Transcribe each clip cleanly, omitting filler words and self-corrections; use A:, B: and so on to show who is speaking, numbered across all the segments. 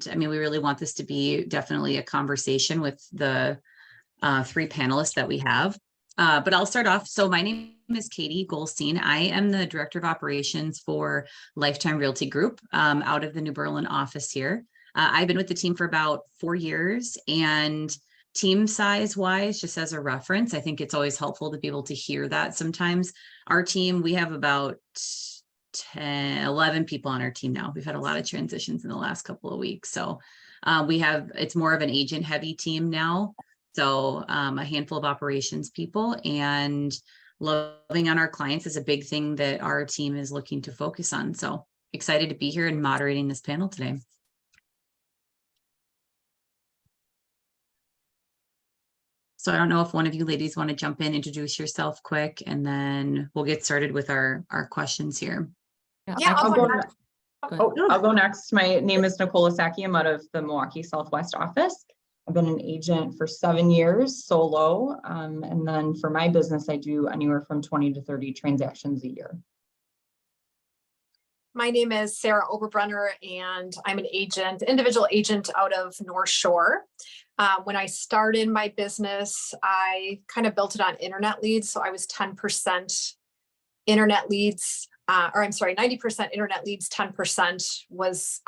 A: I mean, we really want this to be definitely a conversation with the 3 panelists that we have. But I'll start off. So my name is Katie Golsteyn. I am the Director of Operations for Lifetime Realty Group out of the New Berlin office here. I've been with the team for about 4 years, and team size wise, just as a reference, I think it's always helpful to be able to hear that. Sometimes our team, we have about 10, 11 people on our team now. We've had a lot of transitions in the last couple of weeks. So it's more of an agent heavy team now. So a handful of operations people, and loving on our clients is a big thing that our team is looking to focus on. So excited to be here and moderating this panel today. So I don't know if one of you ladies want to jump in, introduce yourself quick, and then we'll get started with our questions here.
B: Yeah, I'll go next. My name is Nicole Lasocki. I'm out of the Milwaukee Southwest office. I've been an agent for 7 years solo. And then for my business, I do anywhere from 20 to 30 transactions a year.
C: My name is Sarah Oberbrunner, and I'm an individual agent out of North Shore. When I started my business, I kind of built it on internet leads. So I was 10% internet leads, 90% internet leads, 10% was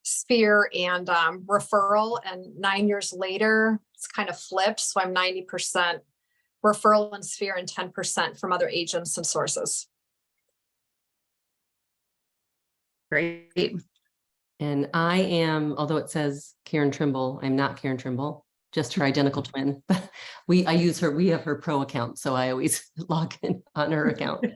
C: sphere and referral. And 9 years later, it's kind of flipped. So I'm 90% referral and sphere and 10% from other agents and sources.
A: Great.
D: And I am, although it says Karen Trimble, I'm not Karen Trimble, just her identical twin. We have her pro account, so I always log in on her account.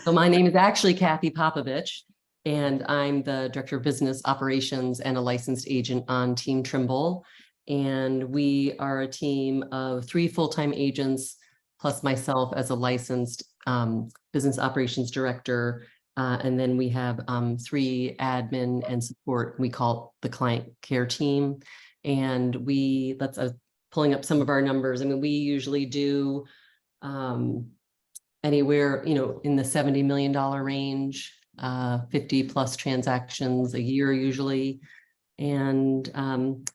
D: So my name is actually Kathy Popovich, and I'm the Director of Business Operations and a licensed agent on Team Trimble. And we are a team of 3 full-time agents, plus myself as a licensed business operations director. And then we have 3 admin and support. We call it the client care team. And pulling up some of our numbers. I mean, we usually do anywhere, in the $70 million range, 50 plus transactions a year usually. And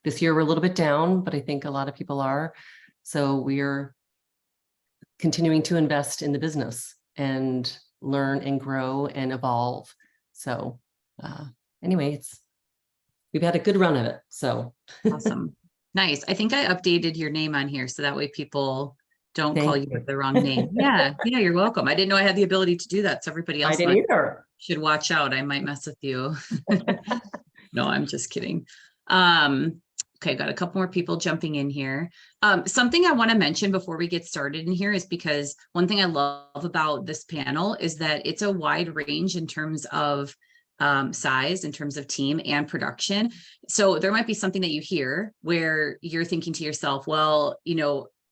D: this year we're a little bit down, but I think a lot of people are. So we're continuing to invest in the business and learn and grow and evolve. So anyway, we've had a good run of it. So
A: Awesome. Nice. I think I updated your name on here so that way people don't call you with the wrong name. Yeah, you're welcome. I didn't know I had the ability to do that. So everybody else should watch out. I might mess with you. No, I'm just kidding. Okay, got a couple more people jumping in here. Something I want to mention before we get started in here is because one thing I love about this panel is that it's a wide range in terms of size, in terms of team and production. So there might be something that you hear where you're thinking to yourself, well,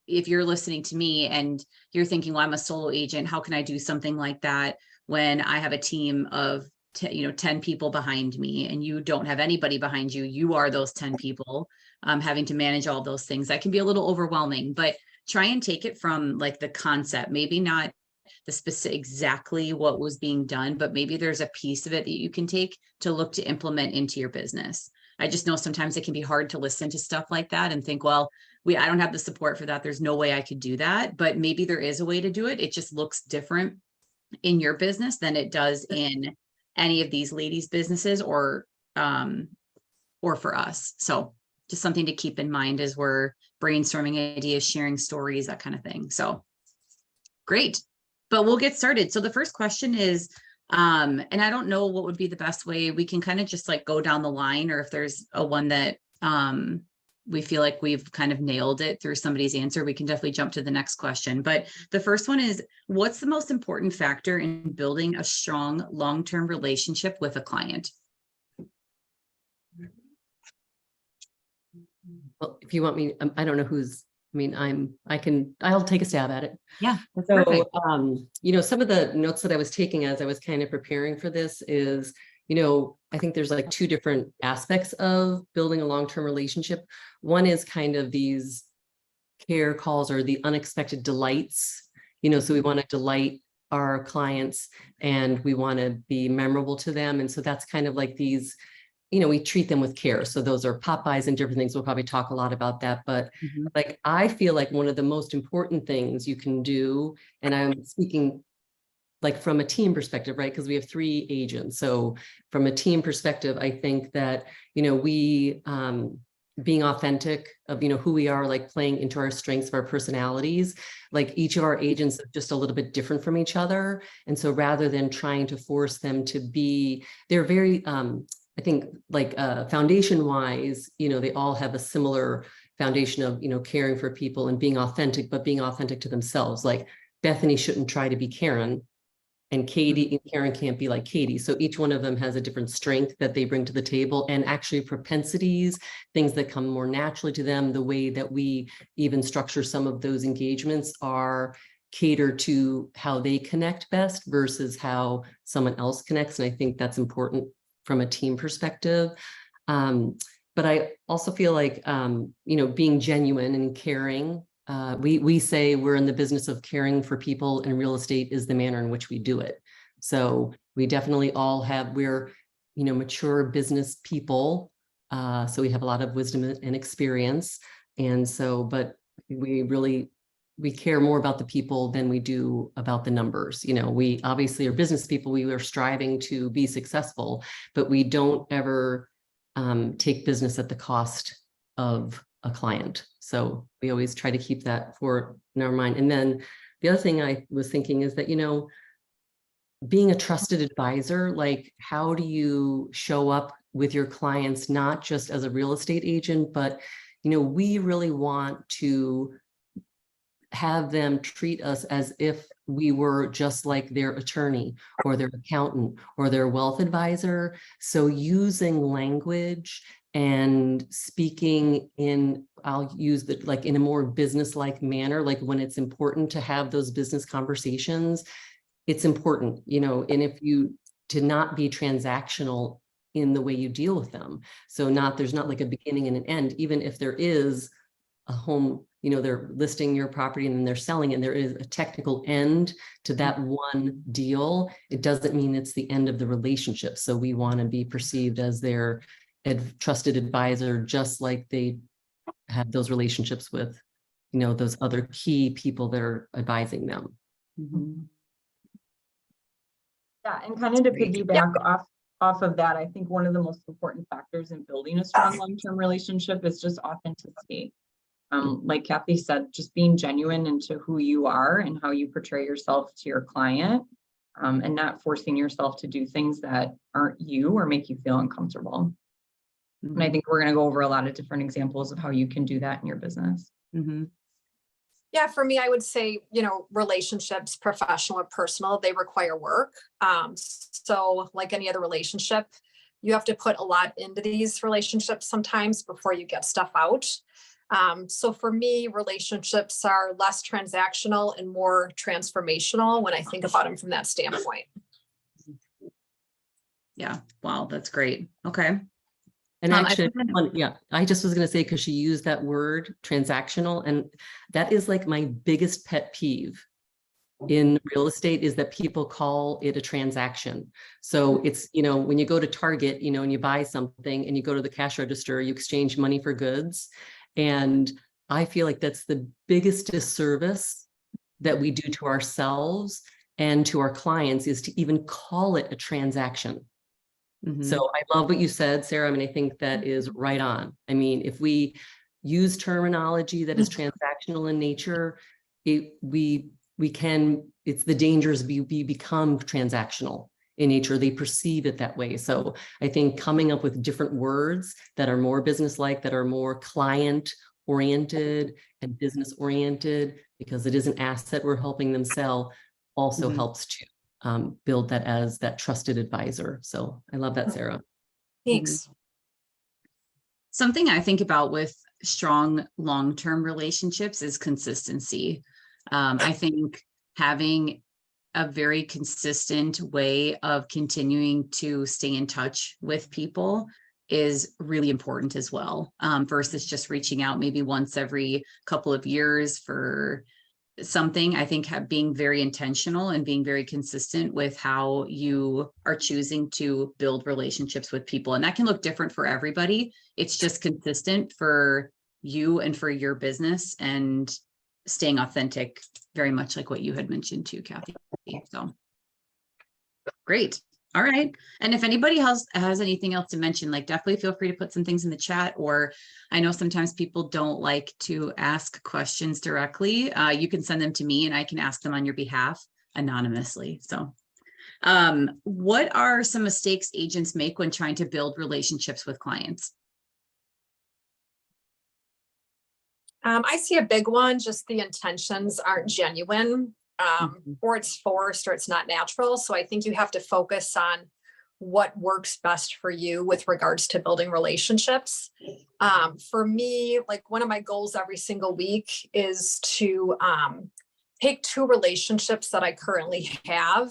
A: if you're listening to me and you're thinking, well, I'm a solo agent, how can I do something like that when I have a team of 10 people behind me and you don't have anybody behind you? You are those 10 people having to manage all those things. That can be a little overwhelming, but try and take it from like the concept, maybe not the specific exactly what was being done, but maybe there's a piece of it that you can take to look to implement into your business. I just know sometimes it can be hard to listen to stuff like that and think, well, I don't have the support for that. There's no way I could do that, but maybe there is a way to do it. It just looks different in your business than it does in any of these ladies' businesses or for us. So just something to keep in mind as we're brainstorming ideas, sharing stories, that kind of thing. So great, but we'll get started. So the first question is, and I don't know what would be the best way. We can kind of just like go down the line, or if there's a one that we feel like we've kind of nailed it through somebody's answer, we can definitely jump to the next question. But the first one is, what's the most important factor in building a strong long-term relationship with a client?
D: Well, if you want me, I don't know I'll take a stab at it.
A: Yeah.
D: So, some of the notes that I was taking as I was kind of preparing for this is, I think there's like 2 different aspects of building a long-term relationship. One is kind of these care calls or the unexpected delights, so we want to delight our clients and we want to be memorable to them. And so that's kind of like these, we treat them with care. So those are Popeyes and different things. We'll probably talk a lot about that. But like, I feel like one of the most important things you can do, and I'm speaking like from a team perspective, right? Because we have 3 agents. So from a team perspective, I think that, we, being authentic of, who we are, like playing into our strengths of our personalities, like each of our agents are just a little bit different from each other. And so rather than trying to force them to be, they're very, I think like foundation wise, they all have a similar foundation of, caring for people and being authentic, but being authentic to themselves. Like Bethany shouldn't try to be Karen, and Karen can't be like Katie. So each one of them has a different strength that they bring to the table, and actually propensities, things that come more naturally to them. The way that we even structure some of those engagements are cater to how they connect best versus how someone else connects. And I think that's important from a team perspective. But I also feel like, being genuine and caring. We say we're in the business of caring for people, and real estate is the manner in which we do it. So we definitely all we're mature business people. So we have a lot of wisdom and experience. And so, but we care more about the people than we do about the numbers. We obviously are business people. We are striving to be successful, but we don't ever take business at the cost of a client. So we always try to keep that in our mind. And then the other thing I was thinking is that, being a trusted advisor, like how do you show up with your clients, not just as a real estate agent, but, we really want to have them treat us as if we were just like their attorney or their accountant or their wealth advisor. So using language and speaking I'll use like in a more business-like manner, like when it's important to have those business conversations, it's important, and if to not be transactional in the way you deal with them. So there's not like a beginning and an end, even if there is a home, they're listing your property and then they're selling it, and there is a technical end to that one deal. It doesn't mean it's the end of the relationship. So we want to be perceived as their trusted advisor, just like they have those relationships with, those other key people that are advising them.
B: Yeah, and kind of to piggyback off of that, I think one of the most important factors in building a strong long-term relationship is just authenticity. Like Kathy said, just being genuine into who you are and how you portray yourself to your client, and not forcing yourself to do things that aren't you or make you feel uncomfortable. And I think we're going to go over a lot of different examples of how you can do that in your business.
C: Yeah, for me, I would say, relationships, professional or personal, they require work. So like any other relationship, you have to put a lot into these relationships sometimes before you get stuff out. So for me, relationships are less transactional and more transformational when I think about them from that standpoint.
A: Yeah. Wow. That's great. Okay.
D: And actually, I just was going to say, because she used that word transactional, and that is like my biggest pet peeve in real estate, is that people call it a transaction. So it's, when you go to Target, and you buy something and you go to the cash register, you exchange money for goods. And I feel like that's the biggest disservice that we do to ourselves and to our clients, is to even call it a transaction. So I love what you said, Sarah. I mean, I think that is right on. I mean, if we use terminology that is transactional in nature, it's the dangers we become transactional in nature. They perceive it that way. So I think coming up with different words that are more business-like, that are more client-oriented and business-oriented, because it is an asset we're helping them sell, also helps to build that as that trusted advisor. So I love that, Sarah.
C: Thanks.
A: Something I think about with strong long-term relationships is consistency. I think having a very consistent way of continuing to stay in touch with people is really important as well, versus just reaching out maybe once every couple of years for something, I think being very intentional and being very consistent with how you are choosing to build relationships with people. And that can look different for everybody. It's just consistent for you and for your business, and staying authentic, very much like what you had mentioned too, Kathy. So great. All right. And if anybody else has anything else to mention, like, definitely feel free to put some things in the chat, or I know sometimes people don't like to ask questions directly. You can send them to me and I can ask them on your behalf anonymously. So what are some mistakes agents make when trying to build relationships with clients?
C: I see a big one, just the intentions aren't genuine. Or it's forced, or it's not natural. So I think you have to focus on what works best for you with regards to building relationships. For me, like, one of my goals every single week is to take 2 relationships that I currently have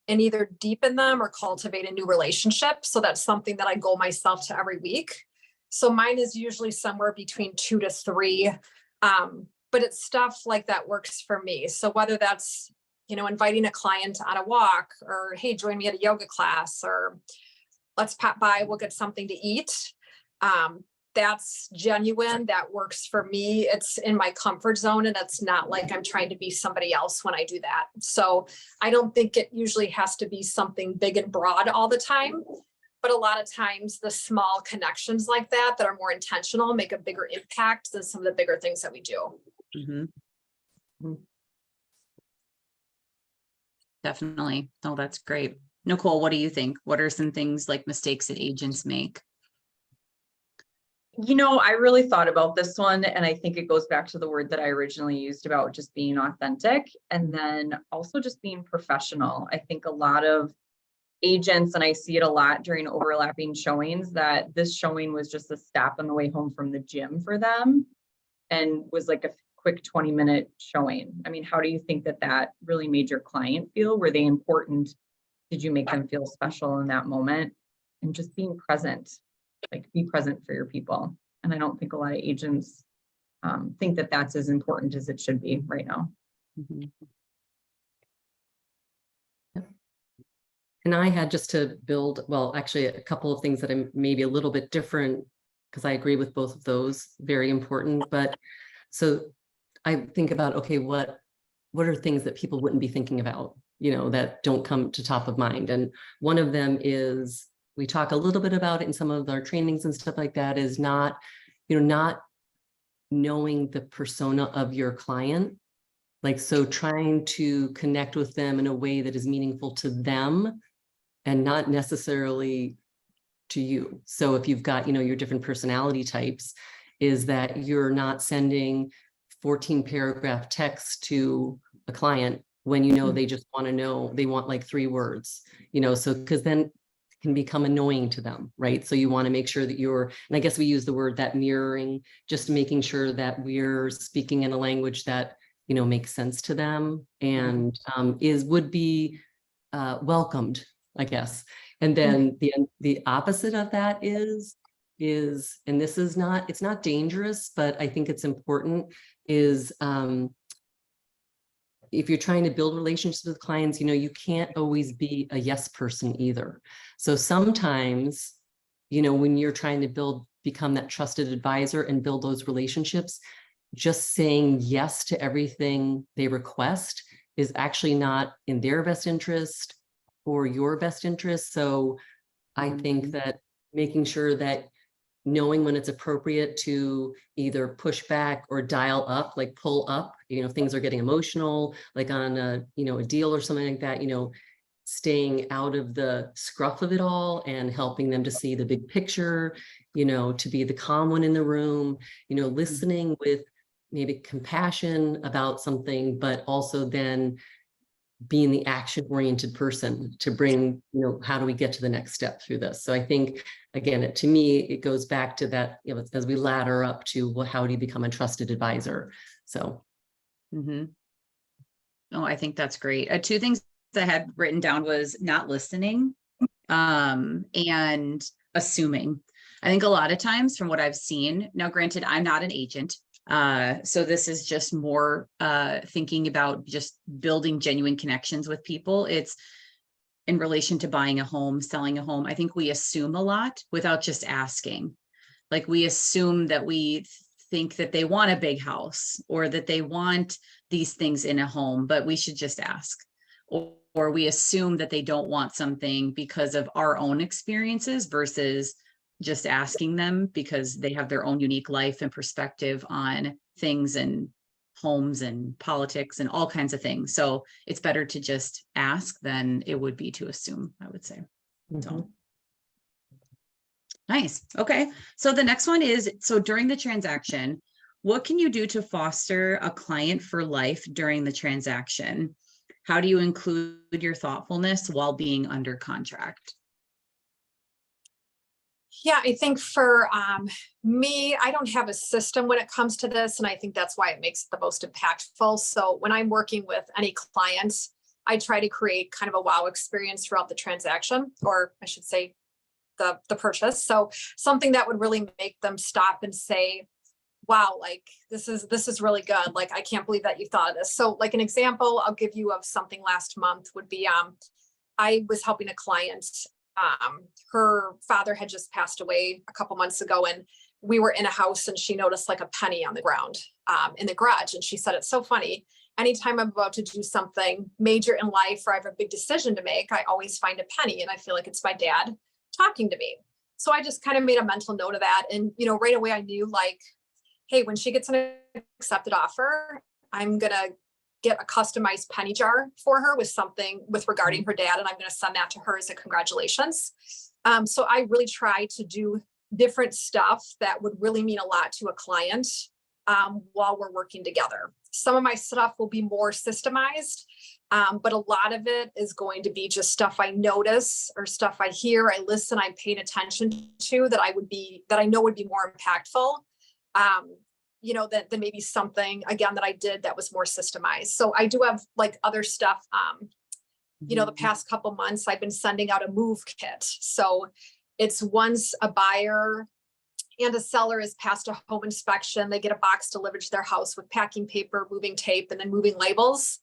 C: and either deepen them or cultivate a new relationship. So that's something that I goal myself to every week. So mine is usually somewhere between 2 to 3. But it's stuff like that works for me. So whether that's, inviting a client on a walk, or, hey, join me at a yoga class, or let's pop by, we'll get something to eat. That's genuine. That works for me. It's in my comfort zone, and it's not like I'm trying to be somebody else when I do that. So I don't think it usually has to be something big and broad all the time. But a lot of times the small connections like that are more intentional make a bigger impact than some of the bigger things that we do.
A: Definitely. Oh, that's great. Nicole, what do you think? What are some things, like, mistakes that agents make?
B: I really thought about this one, and I think it goes back to the word that I originally used about just being authentic, and then also just being professional. I think a lot of agents, and I see it a lot during overlapping showings, that this showing was just a stop on the way home from the gym for them and was like a quick 20-minute showing. I mean, how do you think that really made your client feel? Were they important? Did you make them feel special in that moment? And just being present, like, be present for your people. And I don't think a lot of agents think that that's as important as it should be right now.
D: And I had just to build, well, actually a couple of things that are maybe a little bit different, because I agree with both of those, very important. But so I think about, okay, what are things that people wouldn't be thinking about, that don't come to top of mind? And one of them is, we talk a little bit about it in some of our trainings and stuff like that, is not knowing the persona of your client. Like, so trying to connect with them in a way that is meaningful to them and not necessarily to you. So if you've got, your different personality types, is that you're not sending 14 paragraph text to a client when they just want to know, they want like 3 words, so, because then it can become annoying to them, right? So you want to make sure that and I guess we use the word, that mirroring, just making sure that we're speaking in a language that, makes sense to them and would be welcomed, I guess. And then the opposite of that is, and this is not, it's not dangerous, but I think it's important, is if you're trying to build relationships with clients, you can't always be a yes person either. So sometimes, when you're trying to become that trusted advisor and build those relationships, just saying yes to everything they request is actually not in their best interest or your best interest. So I think that making sure that knowing when it's appropriate to either push back or dial up, like pull up, things are getting emotional, like on a deal or something like that, staying out of the scruff of it all and helping them to see the big picture, to be the calm one in the room, listening with maybe compassion about something, but also then being the action-oriented person to bring, how do we get to the next step through this? So I think, again, to me, it goes back to that, as we ladder up to, well, how do you become a trusted advisor? So.
A: Oh, I think that's great. 2 things I had written down was not listening and assuming. I think a lot of times from what I've seen, now granted, I'm not an agent, So this is just more thinking about just building genuine connections with people. It's in relation to buying a home, selling a home. I think we assume a lot without just asking. Like we assume that we think that they want a big house or that they want these things in a home, but we should just ask. Or we assume that they don't want something because of our own experiences versus just asking them because they have their own unique life and perspective on things and homes and politics and all kinds of things. So it's better to just ask than it would be to assume, I would say. So nice. Okay. So the next one is, so during the transaction, what can you do to foster a client for life during the transaction? How do you include your thoughtfulness while being under contract?
C: Yeah, I think for me, I don't have a system when it comes to this, and I think that's why it makes it the most impactful. So when I'm working with any clients, I try to create kind of a wow experience throughout the transaction, or I should say the purchase. So something that would really make them stop and say, wow, like this is really good. Like, I can't believe that you thought of this. So like an example I'll give you of something last month would be, I was helping a client. Her father had just passed away a couple months ago, and we were in a house and she noticed like a penny on the ground in the garage. And she said, it's so funny. Anytime I'm about to do something major in life or I have a big decision to make, I always find a penny, and I feel like it's my dad talking to me. So I just kind of made a mental note of that. And, you know, right away I knew, like, hey, when she gets an accepted offer, I'm going to get a customized penny jar for her with something with regarding her dad. And I'm going to send that to her as a congratulations. So I really try to do different stuff that would really mean a lot to a client while we're working together. Some of my stuff will be more systemized, but a lot of it is going to be just stuff I notice or stuff I hear, I listen, I'm paying attention to that I know would be more impactful. You know, that maybe something again that I did that was more systemized. So I do have like other stuff. You know, the past couple months I've been sending out a move kit. So it's once a buyer and a seller is passed a home inspection, they get a box delivered to their house with packing paper, moving tape, and then moving labels.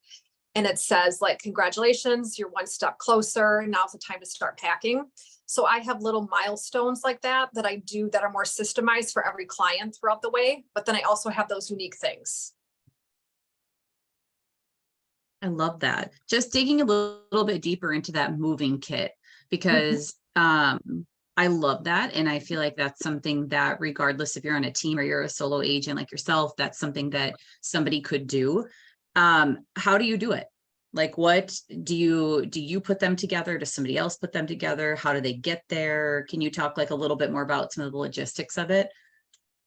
C: And it says like, congratulations, you're one step closer. Now's the time to start packing. So I have little milestones like that I do that are more systemized for every client throughout the way. But then I also have those unique things.
A: I love that. Just digging a little bit deeper into that moving kit, because I love that. And I feel like that's something that regardless if you're on a team or you're a solo agent like yourself, that's something that somebody could do. How do you do it? Like, what do you put them together? Does somebody else put them together? How do they get there? Can you talk like a little bit more about some of the logistics of it?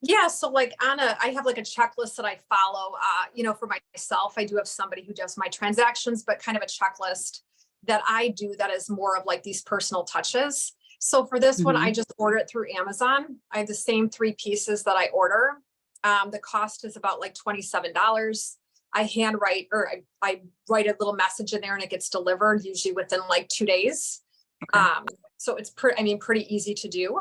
C: Yeah. So like I have like a checklist that I follow, you know, for myself. I do have somebody who does my transactions, but kind of a checklist that I do that is more of like these personal touches. So for this one, I just order it through Amazon. I have the same 3 pieces that I order. The cost is about like $27. I handwrite or I write a little message in there and it gets delivered usually within like 2 days. Okay. So it's pretty easy to do.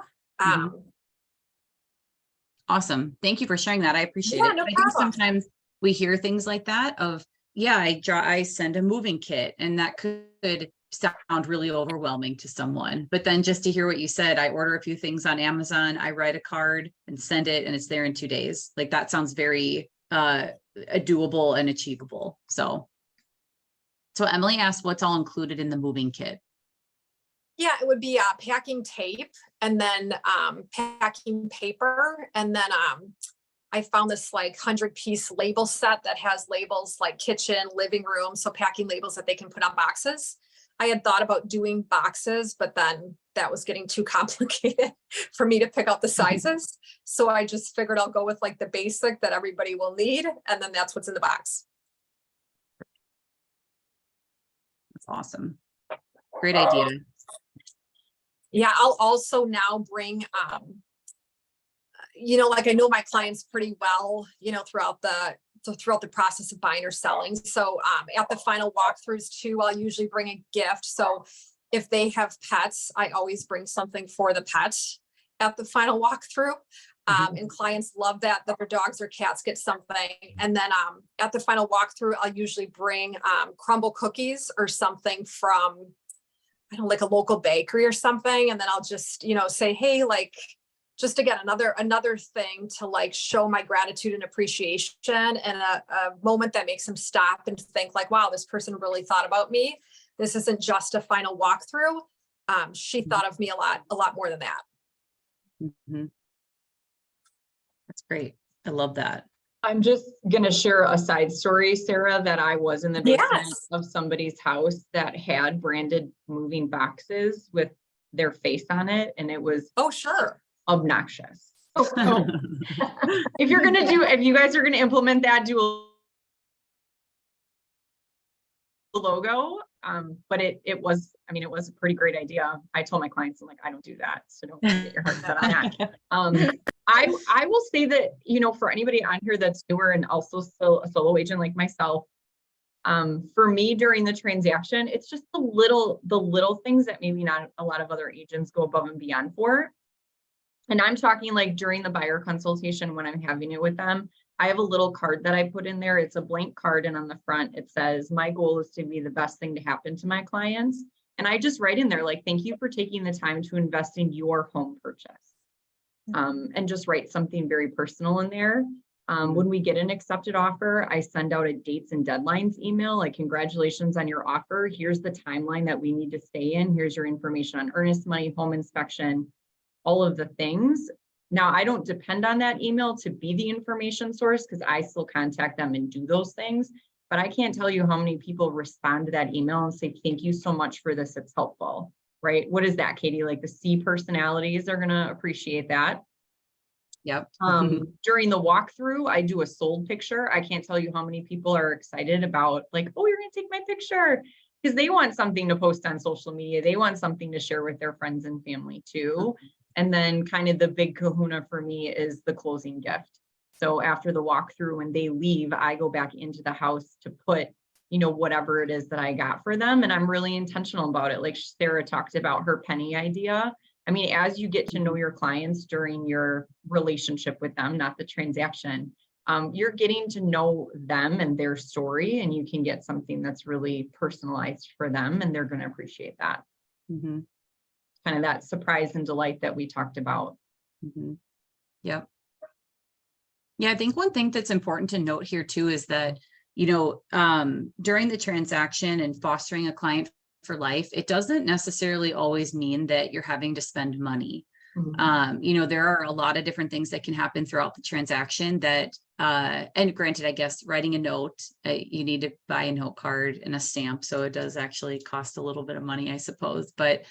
A: Awesome. Thank you for sharing that. I appreciate it.
C: No
A: I think sometimes we hear things like that of, yeah, I send a moving kit, and that could sound really overwhelming to someone. But then just to hear what you said, I order a few things on Amazon, I write a card and send it, and it's there in 2 days. Like that sounds very doable and achievable. So Emily asked, what's all included in the moving kit?
C: Yeah, it would be packing tape, and then packing paper, and then I found this like 100-piece label set that has labels like kitchen, living room, so packing labels that they can put on boxes. I had thought about doing boxes, but then that was getting too complicated for me to pick out the sizes. So I just figured I'll go with like the basic that everybody will need, and then that's what's in the box.
A: That's awesome. Great idea.
C: Yeah, I'll also now bring, you know, like I know my clients pretty well, you know, throughout the process of buying or selling. So at the final walkthroughs too, I'll usually bring a gift. So if they have pets, I always bring something for the pet at the final walkthrough. And clients love that their dogs or cats get something. And then at the final walkthrough, I'll usually bring crumble cookies or something from, I don't know, like a local bakery or something. And then I'll just, say, hey, like, just again, another thing to like show my gratitude and appreciation, and a moment that makes them stop and think like, wow, this person really thought about me. This isn't just a final walkthrough. She thought of me a lot more than that.
A: Mm-hmm. That's great. I love that.
B: I'm just going to share a side story, Sarah, that I was in the basement of somebody's house that had branded moving boxes with their face on it. And it was obnoxious. So, if you guys are going to implement that, do a logo. But it was a pretty great idea. I told my clients, I'm like, I don't do that. So don't get your heart set on that. I will say that, for anybody on here that's newer and also still a solo agent like myself, for me during the transaction, it's just the little things that maybe not a lot of other agents go above and beyond for. And I'm talking like during the buyer consultation when I'm having it with them, I have a little card that I put in there. It's a blank card. And on the front, it says, my goal is to be the best thing to happen to my clients. And I just write in there, like, thank you for taking the time to invest in your home purchase. And just write something very personal in there. When we get an accepted offer, I send out a dates and deadlines email, like, congratulations on your offer. Here's the timeline that we need to stay in. Here's your information on earnest money, home inspection, all of the things. Now, I don't depend on that email to be the information source because I still contact them and do those things. But I can't tell you how many people respond to that email and say, thank you so much for this. It's helpful, right? What is that, Katie? Like the C personalities are going to appreciate that.
A: Yep.
B: During the walkthrough, I do a sold picture. I can't tell you how many people are excited about like, oh, you're going to take my picture, because they want something to post on social media. They want something to share with their friends and family too. And then kind of the big kahuna for me is the closing gift. So after the walkthrough, when they leave, I go back into the house to put, whatever it is that I got for them. And I'm really intentional about it. Like Sarah talked about her penny idea. I mean, as you get to know your clients during your relationship with them, not the transaction, you're getting to know them and their story, and you can get something that's really personalized for them, and they're going to appreciate that.
A: Mm-hmm.
B: Kind of that surprise and delight that we talked about.
A: Mm-hmm. Yep. Yeah, I think one thing that's important to note here too is that, during the transaction and fostering a client for life, it doesn't necessarily always mean that you're having to spend money. Mm-hmm. There are a lot of different things that can happen throughout the transaction that, and granted, I guess writing a note, you need to buy a note card and a stamp. So it does actually cost a little bit of money, I suppose, but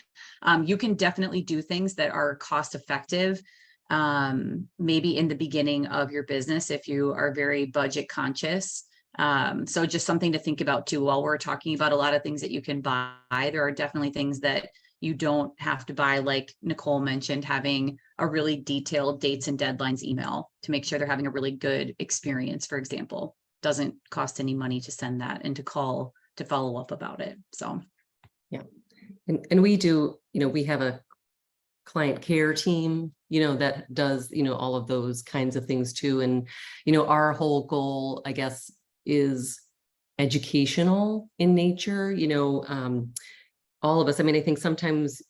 A: you can definitely do things that are cost effective. Maybe in the beginning of your business, if you are very budget conscious. So just something to think about too, while we're talking about a lot of things that you can buy, there are definitely things that you don't have to buy, like Nicole mentioned, having a really detailed dates and deadlines email to make sure they're having a really good experience, for example. Doesn't cost any money to send that and to call to follow up about it. So,
D: yeah. And we do, we have a client care team, that does, all of those kinds of things too. And, our whole goal, I guess, is educational in nature, all of us. I mean, I think sometimes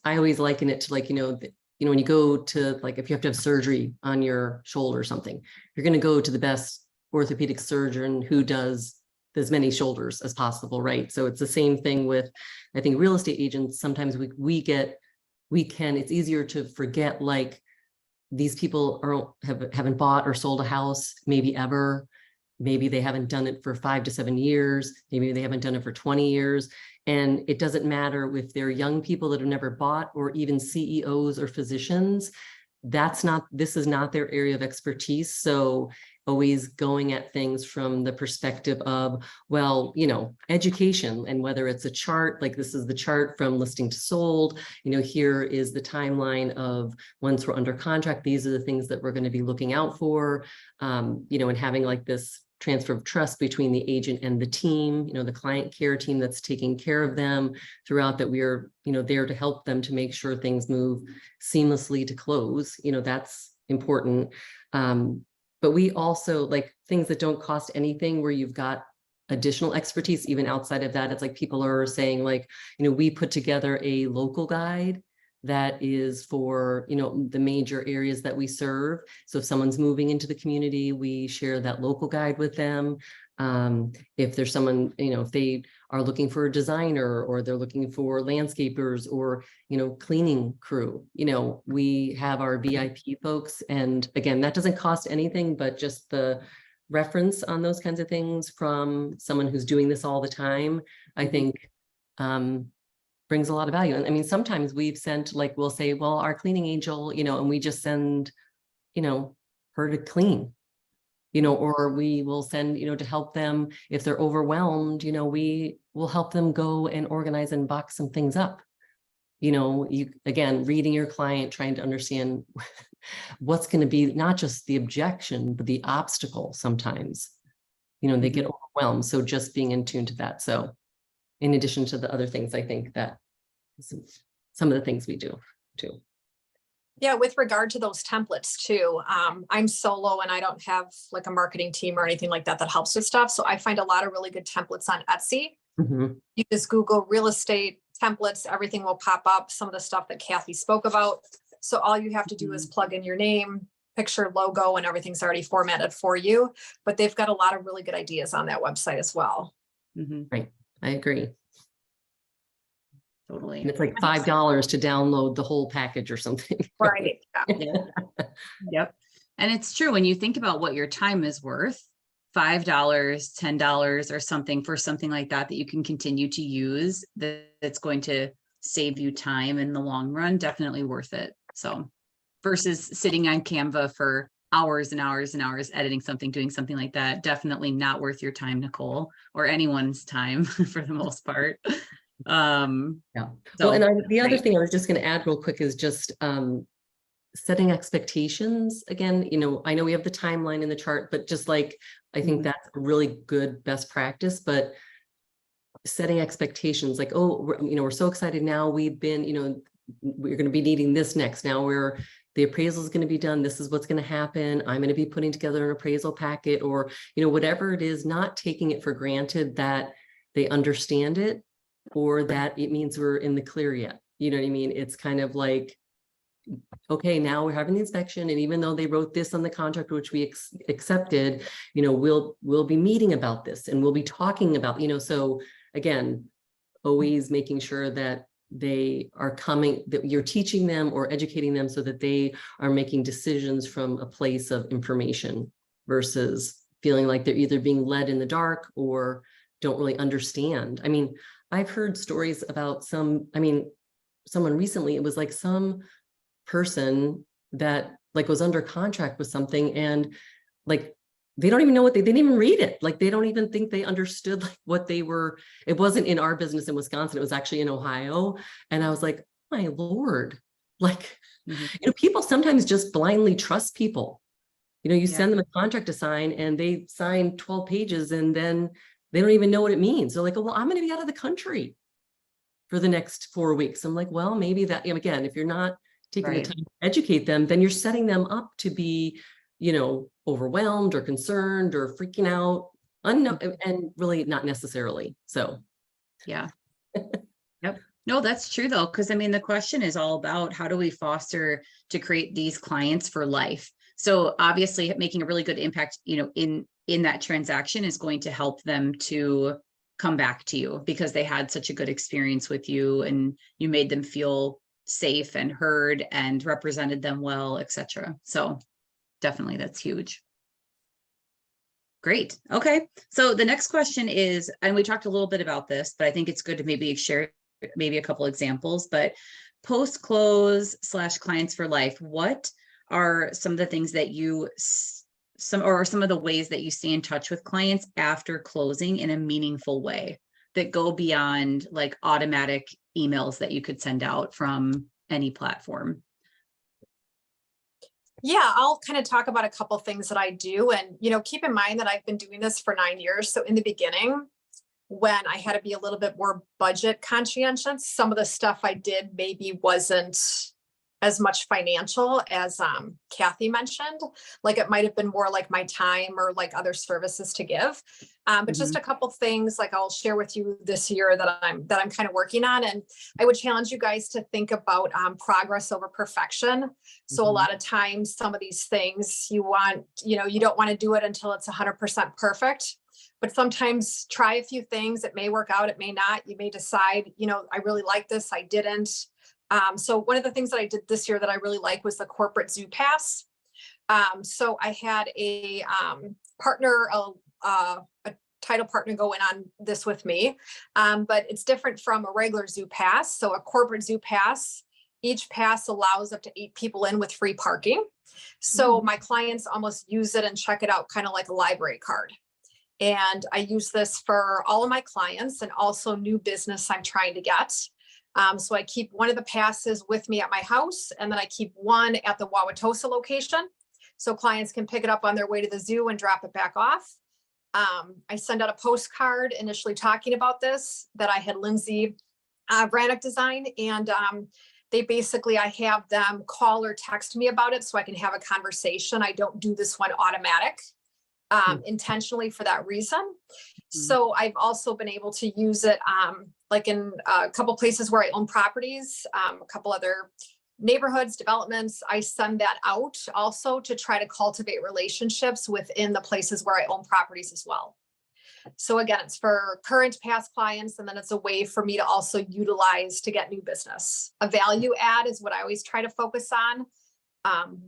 D: I always liken it to like, when you go to like, if you have to have surgery on your shoulder or something, you're going to go to the best orthopedic surgeon who does as many shoulders as possible, right? So it's the same thing with, I think, real estate agents. Sometimes it's easier to forget, like, these people haven't bought or sold a house maybe ever. Maybe they haven't done it for 5 to 7 years. Maybe they haven't done it for 20 years. And it doesn't matter if they're young people that have never bought, or even CEOs or physicians. This is not their area of expertise. So always going at things from the perspective of, well, education, and whether it's a chart, like this is the chart from listing to sold, here is the timeline of once we're under contract, these are the things that we're going to be looking out for, and having like this transfer of trust between the agent and the team, the client care team that's taking care of them throughout, that we are, there to help them to make sure things move seamlessly to close. important. But we also like things that don't cost anything where you've got additional expertise, even outside of that. It's like people are saying like, we put together a local guide that is for, the major areas that we serve. So if someone's moving into the community, we share that local guide with them. If there's someone, if they are looking for a designer or they're looking for landscapers or, cleaning crew, we have our VIP folks. And again, that doesn't cost anything, but just the reference on those kinds of things from someone who's doing this all the time, I think, brings a lot of value. And I mean, sometimes we've sent, like, we'll say, well, our cleaning angel, and we just send, her to clean, or we will send, to help them if they're overwhelmed, we will help them go and organize and box some things up. Again, reading your client, trying to understand what's going to be not just the objection, but the obstacle sometimes, they get overwhelmed. So just being in tune to that. So in addition to the other things, I think that some of the things we do too.
C: Yeah, with regard to those templates too, I'm solo and I don't have like a marketing team or anything like that that helps with stuff. So I find a lot of really good templates on Etsy. You just Google real estate templates, everything will pop up, some of the stuff that Kathy spoke about. So all you have to do is plug in your name, picture, logo, and everything's already formatted for you. But they've got a lot of really good ideas on that website as well.
D: Right. I agree.
A: Totally.
D: And it's like $5 to download the whole package or something.
C: Right.
A: Yeah. Yep. And it's true when you think about what your time is worth, $5, $10 or something for something like that you can continue to use, that's going to save you time in the long run, definitely worth it. So versus sitting on Canva for hours and hours and hours editing something, doing something like that, definitely not worth your time, Nicole, or anyone's time for the most part.
D: Yeah.
A: So,
D: well, and the other thing I was just going to add real quick is just setting expectations. Again, I know we have the timeline in the chart, but just like, I think that's a really good best practice, but setting expectations like, oh, we're so excited now. We've been, we're going to be needing this next. Now the appraisal is going to be done. This is what's going to happen. I'm going to be putting together an appraisal packet or, whatever it is, not taking it for granted that they understand it or that it means we're in the clear yet. You know what I mean? It's kind of like, okay, now we're having the inspection. And even though they wrote this on the contract, which we accepted, we'll be meeting about this and we'll be talking about, so again, always making sure that they are coming, that you're teaching them or educating them so that they are making decisions from a place of information versus feeling like they're either being led in the dark or don't really understand. I mean, I've heard stories about someone recently, it was like some person that like was under contract with something and like they don't even know they didn't even read it. Like they don't even think they understood like what they were. It wasn't in our business in Wisconsin. It was actually in Ohio. And I was like, oh, my Lord, like, people sometimes just blindly trust people. You send them a contract to sign and they sign 12 pages and then they don't even know what it means. They're like, oh, well, I'm going to be out of the country for the next 4 weeks. I'm like, well, maybe that, again, if you're not taking the time to educate them, then you're setting them up to be, overwhelmed or concerned or freaking out, and really not necessarily. So,
A: yeah. Yep. No, that's true though. Cause the question is all about how do we foster to create these clients for life? So obviously making a really good impact, in that transaction is going to help them to come back to you because they had such a good experience with you and you made them feel safe and heard and represented them well, etc. So definitely that's huge. Great. Okay. So the next question is, and we talked a little bit about this, but I think it's good to maybe share maybe a couple examples, but post-close / clients for life, what are some of the things that some of the ways that you stay in touch with clients after closing in a meaningful way that go beyond like automatic emails that you could send out from any platform?
C: Yeah, I'll kind of talk about a couple things that I do. And, keep in mind that I've been doing this for 9 years. So in the beginning, when I had to be a little bit more budget conscientious, some of the stuff I did maybe wasn't as much financial as Kathy mentioned. Like it might have been more like my time or like other services to give. But just a couple things like I'll share with you this year that I'm kind of working on. And I would challenge you guys to think about progress over perfection. So a lot of times some of these things you want, you don't want to do it until it's 100% perfect. But sometimes try a few things. It may work out, it may not. You may decide, I really like this, I didn't. So one of the things that I did this year that I really like was the corporate zoo pass. So I had a partner, a title partner going on this with me, but it's different from a regular zoo pass. So a corporate zoo pass, each pass allows up to 8 people in with free parking. So my clients almost use it and check it out kind of like a library card. And I use this for all of my clients and also new business I'm trying to get. So I keep one of the passes with me at my house, and then I keep one at the Wauwatosa location. So clients can pick it up on their way to the zoo and drop it back off. I send out a postcard initially talking about this that I had Lindsay Brannick design. And they basically, I have them call or text me about it so I can have a conversation. I don't do this one automatic. Intentionally for that reason. So I've also been able to use it like in a couple places where I own properties, a couple other neighborhoods, developments. I send that out also to try to cultivate relationships within the places where I own properties as well. So again, it's for current past clients, and then it's a way for me to also utilize to get new business. A value add is what I always try to focus on.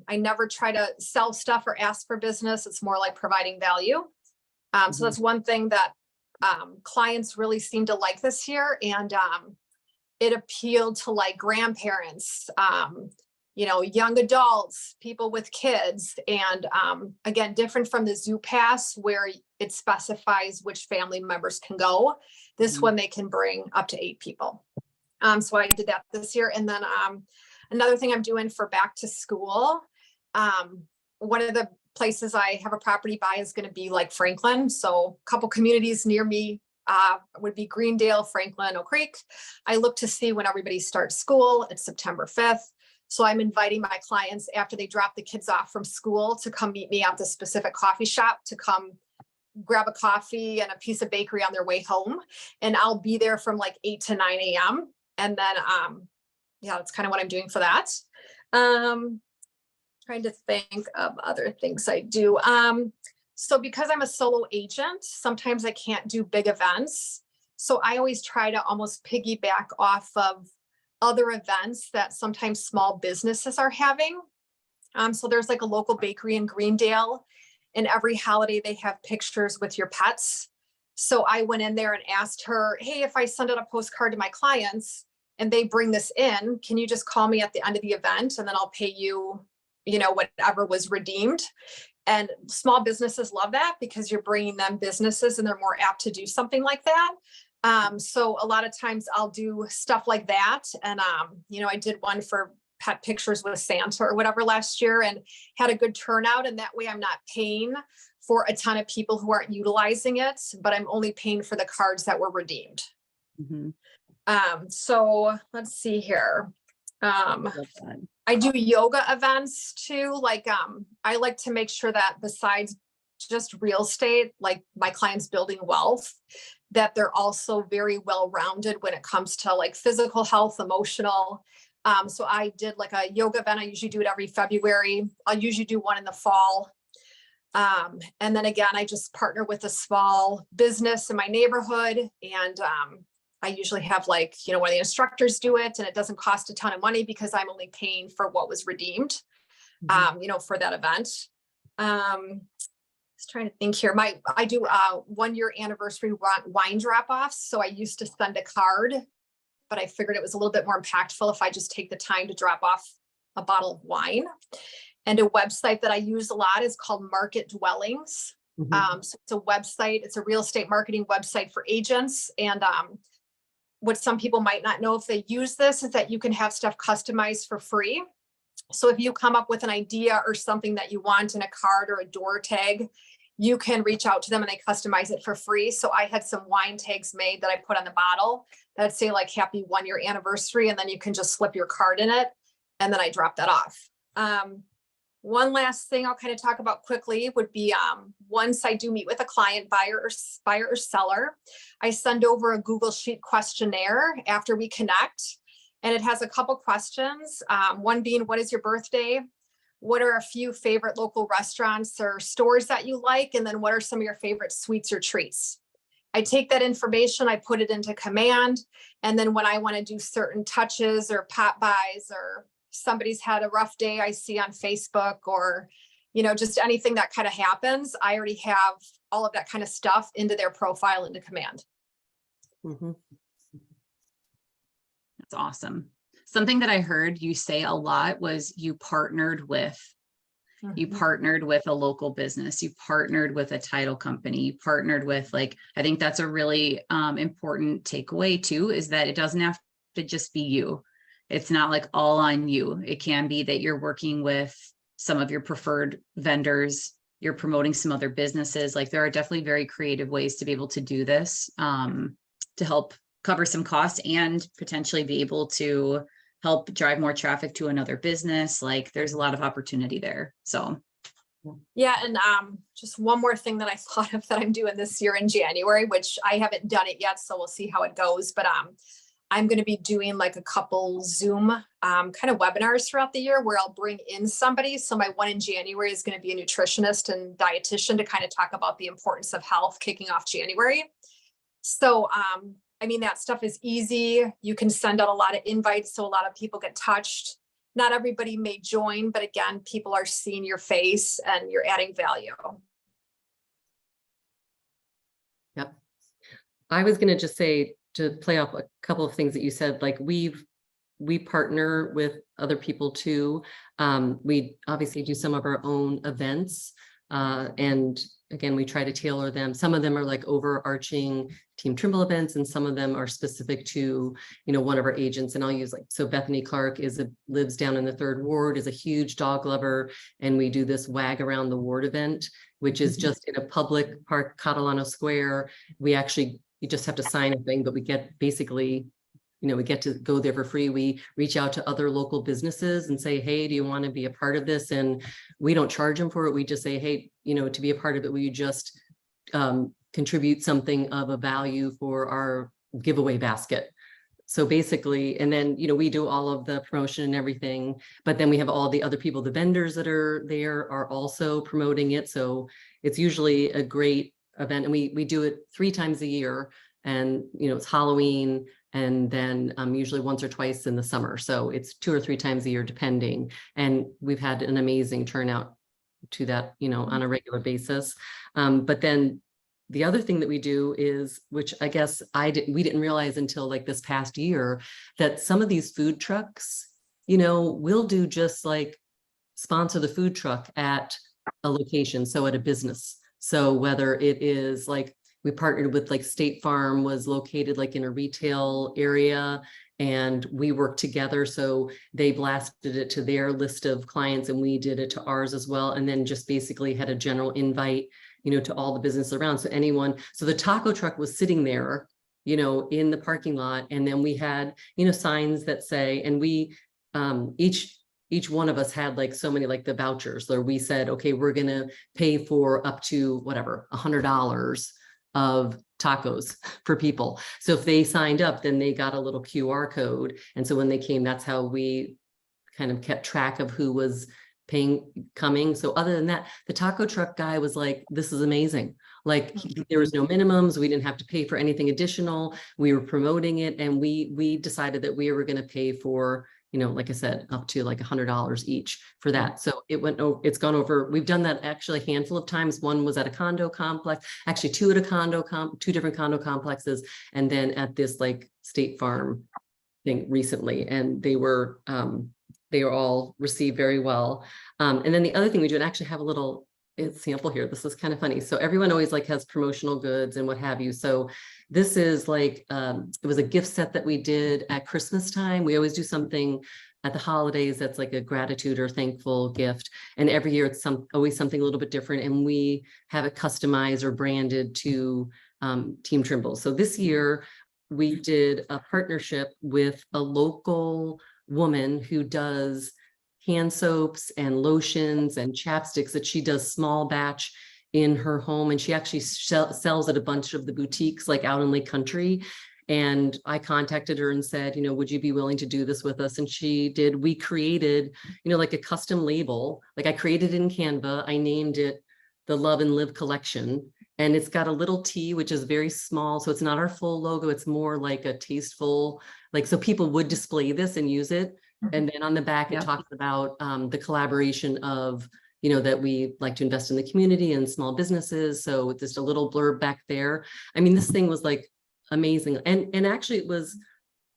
C: I never try to sell stuff or ask for business. It's more like providing value. So that's one thing that clients really seem to like this year. And it appealed to like grandparents, young adults, people with kids. And again, different from the Zoo Pass where it specifies which family members can go. This one, they can bring up to 8 people. So I did that this year. And then another thing I'm doing for back to school, one of the places I have a property by is going to be like Franklin. So a couple communities near me would be Greendale, Franklin, Oak Creek. I look to see when everybody starts school. It's September 5th. So I'm inviting my clients after they drop the kids off from school to come meet me at the specific coffee shop to come grab a coffee and a piece of bakery on their way home. And I'll be there from like 8 to 9 a.m. And then yeah, that's kind of what I'm doing for that. Trying to think of other things I do. So because I'm a solo agent, sometimes I can't do big events. So I always try to almost piggyback off of other events that sometimes small businesses are having. So there's like a local bakery in Greendale, and every holiday they have pictures with your pets. So I went in there and asked her, hey, if I send out a postcard to my clients, and they bring this in, can you just call me at the end of the event and then I'll pay you, whatever was redeemed. And small businesses love that because you're bringing them businesses and they're more apt to do something like that. So a lot of times I'll do stuff like that. And, I did one for pet pictures with Santa or whatever last year and had a good turnout. And that way I'm not paying for a ton of people who aren't utilizing it, but I'm only paying for the cards that were redeemed. So let's see here. I do yoga events too. Like, I like to make sure that besides just real estate, like my clients building wealth, that they're also very well-rounded when it comes to like physical health, emotional. So I did like a yoga event. I usually do it every February. I'll usually do one in the fall. And then again, I just partner with a small business in my neighborhood, and I usually have like, one of the instructors do it, and it doesn't cost a ton of money because I'm only paying for what was redeemed, for that event. Just trying to think here. I do 1-year anniversary wine drop-offs. So I used to send a card, but I figured it was a little bit more impactful if I just take the time to drop off a bottle of wine. And a website that I use a lot is called Market Dwellings. So it's a website, it's a real estate marketing website for agents. And what some people might not know if they use this is that you can have stuff customized for free. So if you come up with an idea or something that you want in a card or a door tag, you can reach out to them and they customize it for free. So I had some wine tags made that I put on the bottle that say like happy 1-year anniversary, and then you can just slip your card in it. and then I drop that off. One last thing I'll kind of talk about quickly would be once I do meet with a client, buyer or seller, I send over a Google Sheet questionnaire after we connect. And it has a couple questions. One being, what is your birthday? What are a few favorite local restaurants or stores that you like? And then what are some of your favorite sweets or treats? I take that information, I put it into Command. And then when I want to do certain touches or pop buys, or somebody's had a rough day I see on Facebook, or, you know, just anything that kind of happens, I already have all of that kind of stuff into their profile into Command.
D: Mm-hmm.
A: That's awesome. Something that I heard you say a lot was you partnered with a local business, you partnered with a title company, you partnered with, like, I think that's a really important takeaway too, is that it doesn't have to just be you. It's not like all on you. It can be that you're working with some of your preferred vendors, you're promoting some other businesses. Like, there are definitely very creative ways to be able to do this, to help cover some costs and potentially be able to help drive more traffic to another business. Like, there's a lot of opportunity there. So
C: yeah. And just one more thing that I thought of that I'm doing this year in January, which I haven't done it yet, so we'll see how it goes. But I'm going to be doing like a couple Zoom kind of webinars throughout the year where I'll bring in somebody. So my one in January is going to be a nutritionist and dietitian to kind of talk about the importance of health kicking off January. So, I mean, that stuff is easy. You can send out a lot of invites, so a lot of people get touched. Not everybody may join, but again, people are seeing your face and you're adding value.
D: Yep. I was going to just say, to play off a couple of things that you said, like we partner with other people too. We obviously do some of our own events, and again, we try to tailor them. Some of them are like overarching Team Trimble events, and some of them are specific to, you know, one of our agents. And I'll use, like, so Bethany Clark lives down in the 3rd Ward, is a huge dog lover, and we do this Wag Around the Ward event, which is just in a public park, Catalano Square. You just have to sign a thing, but we get basically, you know, we get to go there for free. We reach out to other local businesses and say, hey, do you want to be a part of this? And we don't charge them for it. We just say, hey, you know, to be a part of it, will you just contribute something of a value for our giveaway basket? So basically, and then, you know, we do all of the promotion and everything, but then we have all the other people, the vendors that are there are also promoting it. So it's usually a great event, and we do it 3 times a year, and, you know, it's Halloween, and then usually once or twice in the summer. So it's 2 or 3 times a year, depending. And we've had an amazing turnout to that, you know, on a regular basis. But then the other thing that we do is, which I guess we didn't realize until like this past year, that some of these food trucks, you know, will do just like sponsor the food truck at a location. So at a business. So whether it is like, we partnered with like State Farm was located like in a retail area, and we worked together. So they blasted it to their list of clients, and we did it to ours as well. And then just basically had a general invite, you know, to all the business around. So the taco truck was sitting there, you know, in the parking lot. And then we had, you know, signs that say, and we, each one of us had like so many, like the vouchers where we said, okay, we're going to pay for up to whatever, $100 of tacos for people. So if they signed up, then they got a little QR code. And so when they came, that's how we kind of kept track of who was coming. So other than that, the taco truck guy was like, this is amazing. Like, there was no minimums. We didn't have to pay for anything additional. We were promoting it. And we decided that we were going to pay for, you know, like I said, up to like $100 each for that. So it's gone over. We've done that actually a handful of times. One was at a condo complex, actually 2 at a 2 different condo complexes. And then at this like State Farm thing recently. And they were all received very well. And then the other thing we do, and actually have a little sample here. This is kind of funny. So everyone always like has promotional goods and what have you. So this is like, it was a gift set that we did at Christmas time. We always do something at the holidays that's like a gratitude or thankful gift. And every year it's always something a little bit different. And we have it customized or branded to Team Trimble. So this year we did a partnership with a local woman who does hand soaps and lotions and chapsticks that she does small batch in her home. And she actually sells at a bunch of the boutiques like out in Lake Country. And I contacted her and said, you know, would you be willing to do this with us? And she did. We created, you know, like a custom label. Like I created it in Canva. I named it the Love and Live Collection. And it's got a little T, which is very small. So it's not our full logo. It's more like a tasteful, like, so people would display this and use it. And then on the back, it talks about the collaboration of, you know, that we like to invest in the community and small businesses. So just a little blurb back there. I mean, this thing was like amazing. And actually it was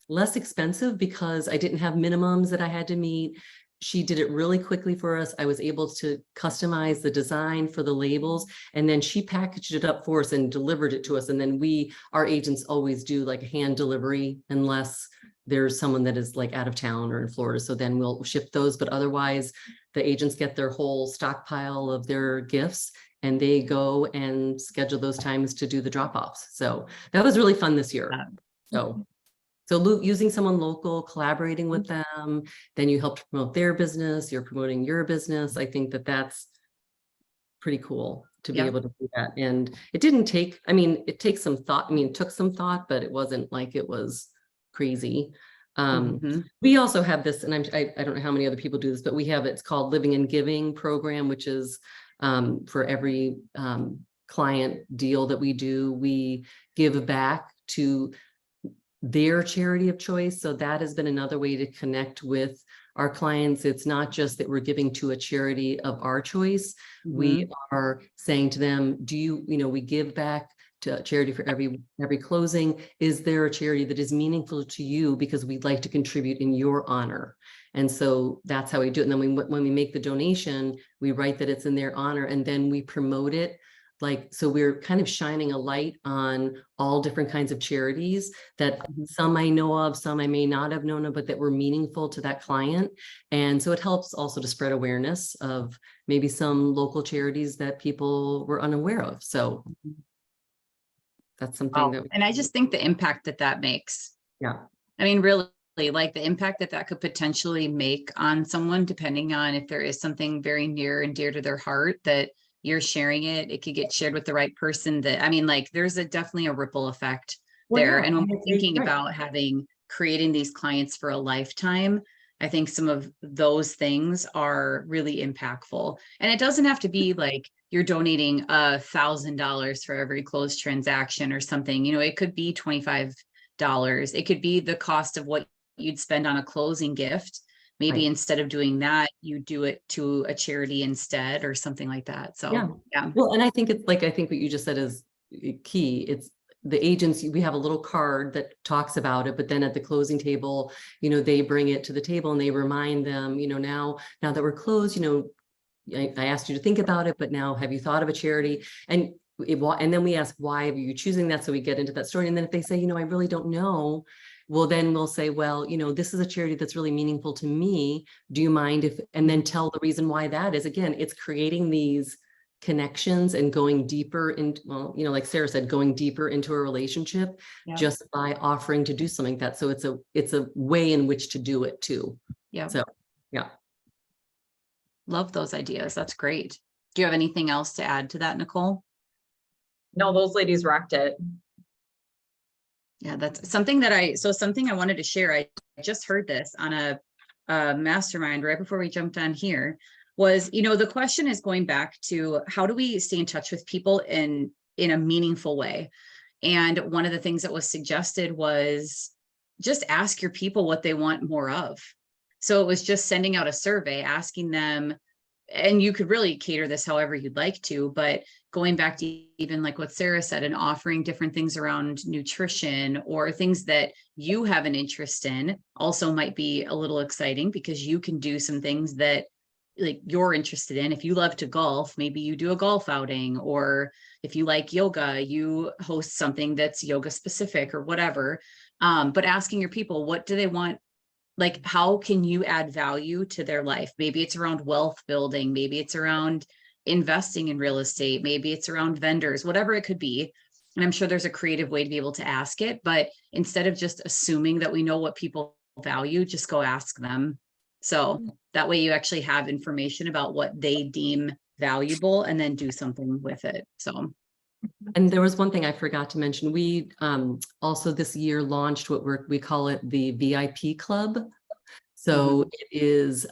D: less expensive because I didn't have minimums that I had to meet. She did it really quickly for us. I was able to customize the design for the labels, and then she packaged it up for us and delivered it to us. And then our agents always do like a hand delivery unless there's someone that is like out of town or in Florida. So then we'll ship those, but otherwise the agents get their whole stockpile of their gifts and they go and schedule those times to do the drop-offs. So that was really fun this year. So using someone local, collaborating with them, then you help promote their business, you're promoting your business. I think that that's pretty cool to be able to do that. And it didn't take, I mean, it takes some thought. I mean, it took some thought, but it wasn't like it was crazy. We also have this, and I don't know how many other people do this, but we have, it's called Living and Giving program, which is for every client deal that we do, we give back to their charity of choice. So that has been another way to connect with our clients. It's not just that we're giving to a charity of our choice. We are saying to them, we give back to a charity for every closing. Is there a charity that is meaningful to you because we'd like to contribute in your honor? And so that's how we do it. And then when we make the donation, we write that it's in their honor, and then we promote it. Like, so we're kind of shining a light on all different kinds of charities that some I know of, some I may not have known of, but that were meaningful to that client. And so it helps also to spread awareness of maybe some local charities that people were unaware of. So that's something that.
A: And I just think the impact that makes.
D: Yeah.
A: I mean, really, like the impact that could potentially make on someone, depending on if there is something very near and dear to their heart that you're sharing it could get shared with the right person. There's definitely a ripple effect there. And when we're thinking about creating these clients for a lifetime, I think some of those things are really impactful. And it doesn't have to be like you're donating $1,000 for every closed transaction or something. It could be $25. It could be the cost of what you'd spend on a closing gift. Maybe instead of doing that, you do it to a charity instead or something like that. So, yeah.
D: Well, and I think it's like, I think what you just said is key. It's the agency, we have a little card that talks about it, but then at the closing table, they bring it to the table and they remind them, now that we're closed, I asked you to think about it, but now have you thought of a charity? And then we ask, why are you choosing that? So we get into that story. And then if they say, I really don't know, well, then we'll say, well, this is a charity that's really meaningful to me. Do you mind and then tell the reason why that is. Again, it's creating these connections and going deeper in, like Sarah said, going deeper into a relationship just by offering to do something like that. So it's a way in which to do it too.
A: Yeah.
D: So, yeah.
A: Love those ideas. That's great. Do you have anything else to add to that, Nicole?
B: No, those ladies rocked it.
A: Yeah, that's something I wanted to share. I just heard this on a mastermind right before we jumped on here was, the question is going back to how do we stay in touch with people in a meaningful way? And one of the things that was suggested was just ask your people what they want more of. So it was just sending out a survey, asking them, and you could really cater this however you'd like to, but going back to even like what Sarah said and offering different things around nutrition or things that you have an interest in also might be a little exciting because you can do some things that like you're interested in. If you love to golf, maybe you do a golf outing, or if you like yoga, you host something that's yoga specific or whatever. But asking your people, what do they want? Like, how can you add value to their life? Maybe it's around wealth building. Maybe it's around investing in real estate. Maybe it's around vendors, whatever it could be. And I'm sure there's a creative way to be able to ask it. But instead of just assuming that we know what people value, just go ask them. So that way you actually have information about what they deem valuable and then do something with it. So.
D: And there was one thing I forgot to mention. We also this year launched what we call it the VIP Club. So it is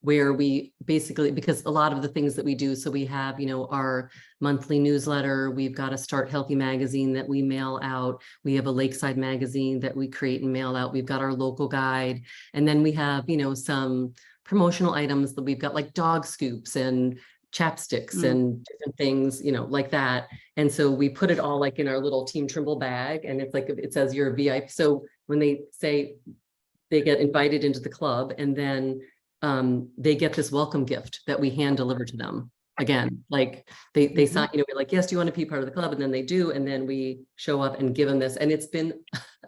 D: where we basically, because a lot of the things that we do, so we have, you know, our monthly newsletter, we've got a Start Healthy magazine that we mail out. We have a Lakeside magazine that we create and mail out. We've got our local guide. And then we have, you know, some promotional items that we've got, like dog scoops and chapsticks and different things, you know, like that. And so we put it all like in our little Team Trimble bag, and it's like, it says you're a VIP. So when they say they get invited into the club, and then they get this welcome gift that we hand deliver to them. Again, like they sign, you know, we're like, yes, do you want to be part of the club? And then they do. And then we show up and give them this. And it's been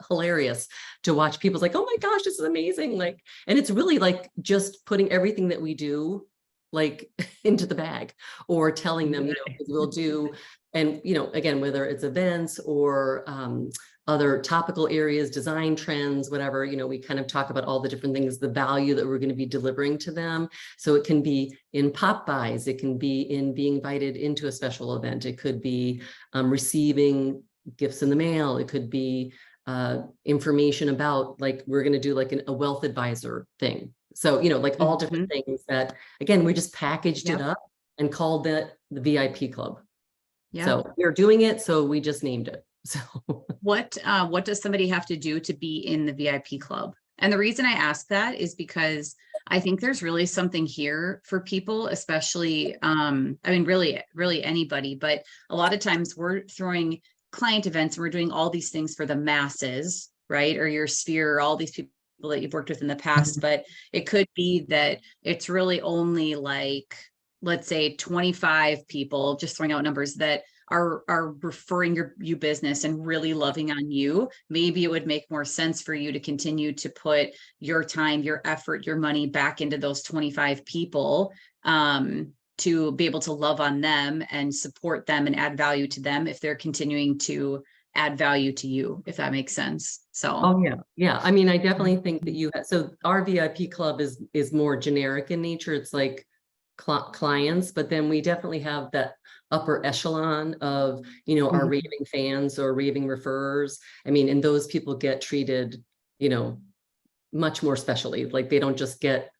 D: hilarious to watch people's like, oh my gosh, this is amazing. Like, and it's really like just putting everything that we do like into the bag, or telling them, you know, we'll do. And, you know, again, whether it's events or other topical areas, design trends, whatever, you know, we kind of talk about all the different things, the value that we're going to be delivering to them. So it can be in pop buys, it can be in being invited into a special event, it could be receiving gifts in the mail, it could be information about, like, we're going to do like a wealth advisor thing. So, you know, like all different things that, again, we just packaged it up and called it the VIP Club. So we're doing it, so we just named it. So
A: what does somebody have to do to be in the VIP Club? And the reason I ask that is because I think there's really something here for people, especially, I mean, really anybody, but a lot of times we're throwing client events and we're doing all these things for the masses, right? Or your sphere, or all these people that you've worked with in the past, but it could be that it's really only like, let's say 25 people, just throwing out numbers, that are referring you business and really loving on you. Maybe it would make more sense for you to continue to put your time, your effort, your money back into those 25 people, to be able to love on them and support them and add value to them if they're continuing to add value to you, if that makes sense. So.
D: Oh yeah. Yeah. I mean, I definitely think that so our VIP Club is more generic in nature. It's like clients, but then we definitely have that upper echelon of, you know, our raving fans or raving referrers. I mean, and those people get treated, you know, much more specially. Like, they don't just get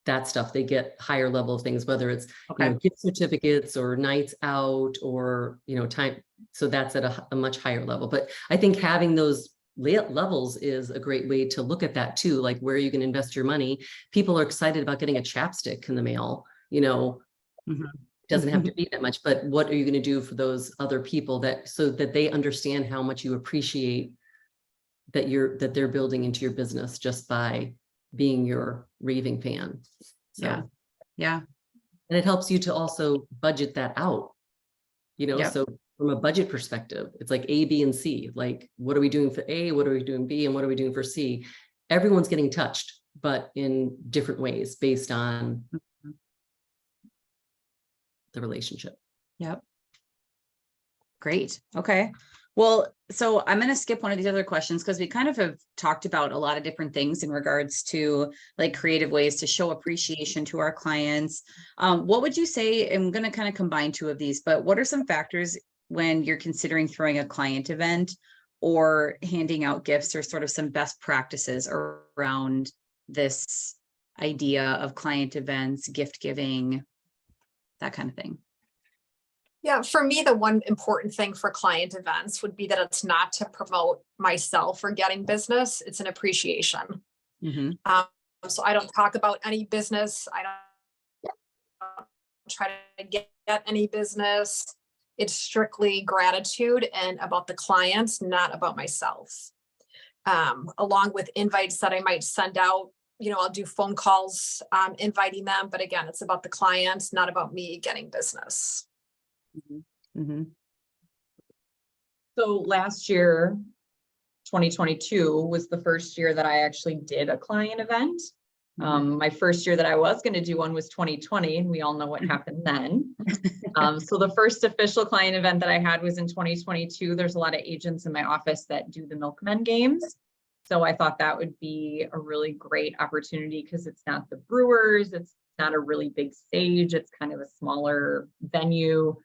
D: that stuff, they get higher level of things, whether it's you know, gift certificates or nights out, or, you know, time. So that's at a much higher level. But I think having those levels is a great way to look at that too. Like, where you can invest your money. People are excited about getting a chapstick in the mail, you know. Doesn't have to be that much, but what are you going to do for those other people, so that they understand how much you appreciate that they're building into your business just by being your raving fan. So
A: yeah.
D: And it helps you to also budget that out, you know. So from a budget perspective, it's like A, B, and C. Like, what are we doing for A, what are we doing B, and what are we doing for C? Everyone's getting touched, but in different ways based on the relationship.
A: Yep. Great. Okay. Well, so I'm going to skip one of these other questions because we kind of have talked about a lot of different things in regards to like creative ways to show appreciation to our clients. What would you say, I'm going to kind of combine two of these, but what are some factors when you're considering throwing a client event or handing out gifts, or sort of some best practices around this idea of client events, gift giving, that kind of thing?
C: Yeah, for me, the one important thing for client events would be that it's not to promote myself or getting business. It's an appreciation. So I don't talk about any business. I don't try to get any business. It's strictly gratitude and about the clients, not about myself. Along with invites that I might send out, you know, I'll do phone calls, inviting them. But again, it's about the clients, not about me getting business.
B: So last year, 2022 was the first year that I actually did a client event. My first year that I was going to do one was 2020, and we all know what happened then. So the first official client event that I had was in 2022. There's a lot of agents in my office that do the Milkmen games. So I thought that would be a really great opportunity because it's not the Brewers, it's not a really big stage, it's kind of a smaller venue.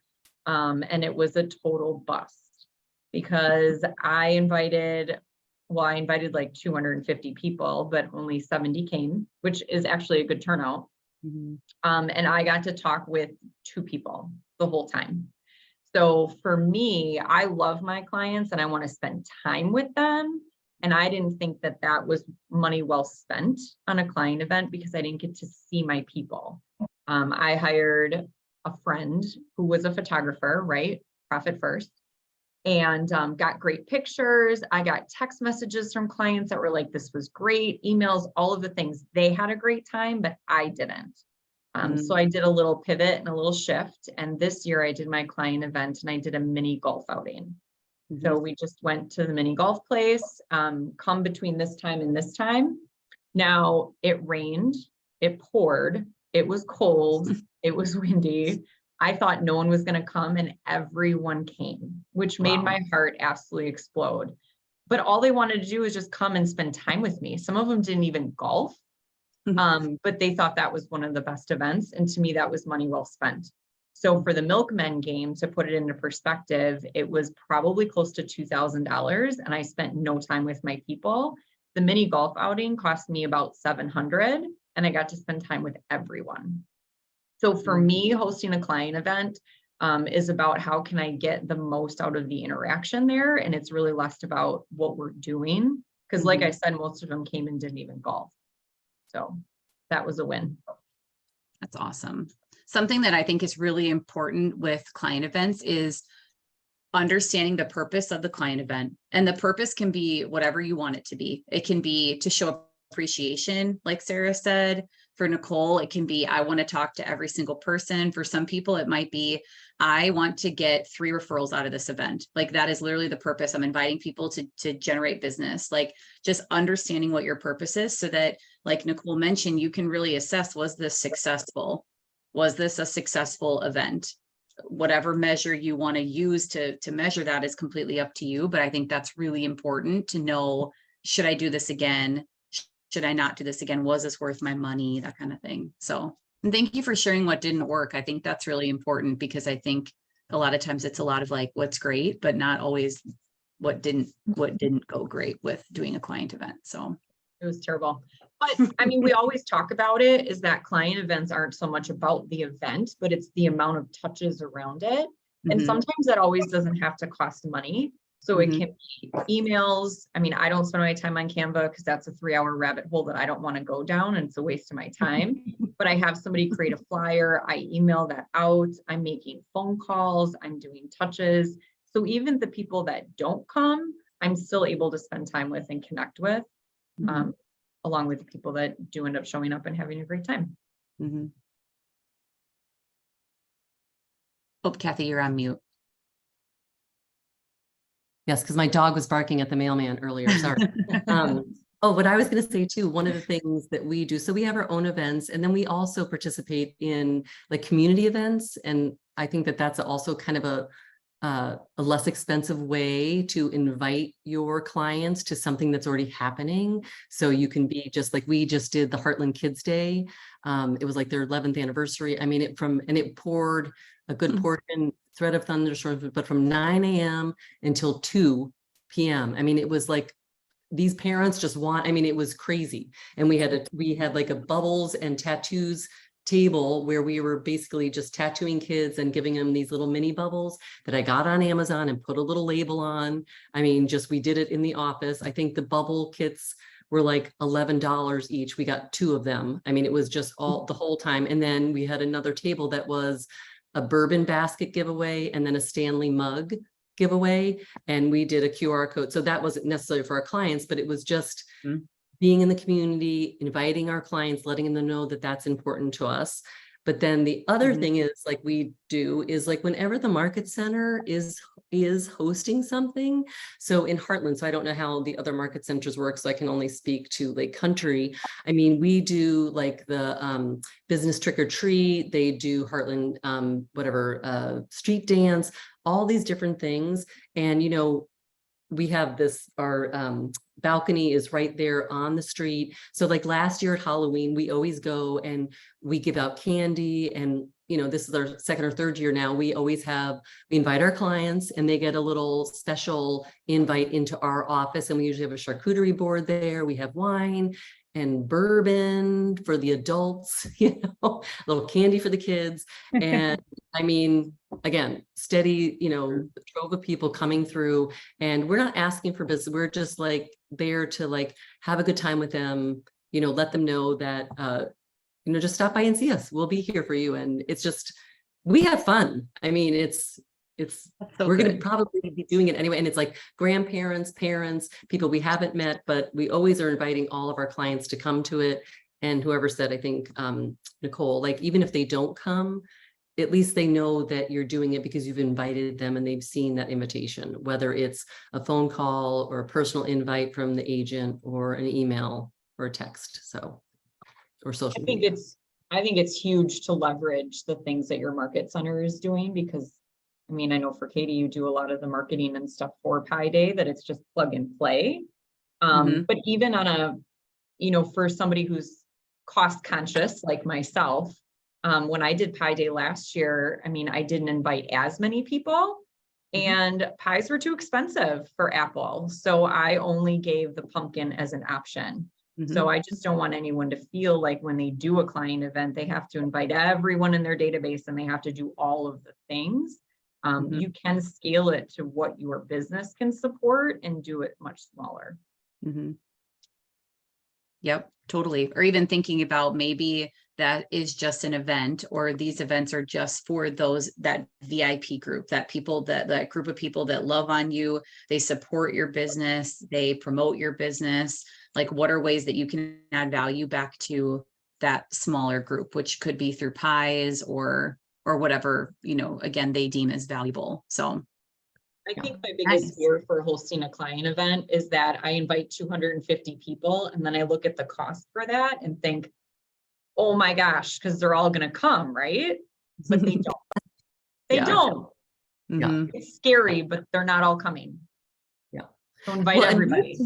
B: And it was a total bust because I invited like 250 people, but only 70 came, which is actually a good turnout. And I got to talk with 2 people the whole time. So for me, I love my clients and I want to spend time with them. And I didn't think that that was money well spent on a client event because I didn't get to see my people. I hired a friend who was a photographer, right? Profit first. And got great pictures. I got text messages from clients that were like, this was great, emails, all of the things. They had a great time, but I didn't. So I did a little pivot and a little shift. And this year I did my client event and I did a mini golf outing. So we just went to the mini golf place, come between this time and this time. Now it rained, it poured, it was cold, it was windy. I thought no one was going to come and everyone came, which made my heart absolutely explode. But all they wanted to do was just come and spend time with me. Some of them didn't even golf, but they thought that was one of the best events. And to me, that was money well spent. So for the Milkmen game, to put it into perspective, it was probably close to $2,000 and I spent no time with my people. The mini golf outing cost me about $700 and I got to spend time with everyone. So for me, hosting a client event is about how can I get the most out of the interaction there. And it's really less about what we're doing. Because like I said, most of them came and didn't even golf. So that was a win.
A: That's awesome. Something that I think is really important with client events is understanding the purpose of the client event. And the purpose can be whatever you want it to be. It can be to show appreciation, like Sarah said. For Nicole, it can be, I want to talk to every single person. For some people, it might be, I want to get 3 referrals out of this event. Like that is literally the purpose. I'm inviting people to generate business, like just understanding what your purpose is so that, like Nicole mentioned, you can really assess, was this successful? Was this a successful event? Whatever measure you want to use to measure that is completely up to you. But I think that's really important to know, should I do this again? Should I not do this again? Was this worth my money? That kind of thing. So, and thank you for sharing what didn't work. I think that's really important because I think a lot of times it's a lot of like, what's great, but not always what didn't go great with doing a client event. So
B: it was terrible. But I mean, we always talk about it is that client events aren't so much about the event, but it's the amount of touches around it. And sometimes that always doesn't have to cost money. So it can be emails. I mean, I don't spend my time on Canva because that's a 3-hour rabbit hole that I don't want to go down and it's a waste of my time. But I have somebody create a flyer. I email that out. I'm making phone calls. I'm doing touches. So even the people that don't come, I'm still able to spend time with and connect with, along with the people that do end up showing up and having a great time.
A: Oh, Kathy, you're on mute.
D: Yes, because my dog was barking at the mailman earlier. Sorry. Oh, what I was going to say too, one of the things that we do, so we have our own events and then we also participate in like community events. And I think that that's also kind of a less expensive way to invite your clients to something that's already happening. So you can be just like, we just did the Heartland Kids Day. It was like their 11th anniversary. I mean, it poured a good portion, threat of thunderstorms, but from 9 a.m. until 2 p.m. I mean, it was like these parents just want, I mean, it was crazy. And we had like a bubbles and tattoos table where we were basically just tattooing kids and giving them these little mini bubbles that I got on Amazon and put a little label on. I mean, just, we did it in the office. I think the bubble kits were like $11 each. We got 2 of them. I mean, it was just all the whole time. And then we had another table that was a bourbon basket giveaway and then a Stanley mug giveaway. And we did a QR code. So that wasn't necessarily for our clients, but it was just being in the community, inviting our clients, letting them know that that's important to us. But then the other thing is like we do is like whenever the market center is hosting something. So in Heartland, so I don't know how the other market centers work, so I can only speak to Lake Country. I mean, we do like the business trick or treat, they do Heartland, street dance, all these different things. And, you know, we have this, our balcony is right there on the street. So like last year at Halloween, we always go and we give out candy, and this is our second or third year now. We invite our clients and they get a little special invite into our office, and we usually have a charcuterie board there. We have wine and bourbon for the adults, a little candy for the kids. And I mean, again, steady, trove of people coming through, and we're not asking for business. We're just like there to like have a good time with them, let them know that, just stop by and see us. We'll be here for you. And it's just, we have fun. I mean, we're going to probably be doing it anyway. And it's like grandparents, parents, people we haven't met, but we always are inviting all of our clients to come to it. And whoever said, I think, Nicole, like, even if they don't come, at least they know that you're doing it because you've invited them and they've seen that invitation, whether it's a phone call or a personal invite from the agent or an email or a text. So, or social media.
B: I think it's huge to leverage the things that your market center is doing, because I mean, I know for Katie, you do a lot of the marketing and stuff for Pi Day, that it's just plug and play. But even on for somebody who's cost conscious like myself, when I did Pi Day last year, I mean, I didn't invite as many people, and pies were too expensive for Apple. So I only gave the pumpkin as an option. So I just don't want anyone to feel like when they do a client event, they have to invite everyone in their database and they have to do all of the things. You can scale it to what your business can support and do it much smaller.
A: Yep, totally. Or even thinking about maybe that is just an event, or these events are just for that VIP group, that group of people that love on you, they support your business, they promote your business. Like, what are ways that you can add value back to that smaller group, which could be through pies or whatever, again, they deem as valuable. So
B: I think my biggest fear for hosting a client event is that I invite 250 people and then I look at the cost for that and think, oh my gosh, because they're all going to come, right? But they don't. They don't.
D: Yeah.
B: It's scary, but they're not all coming.
D: Yeah.
B: So invite everybody.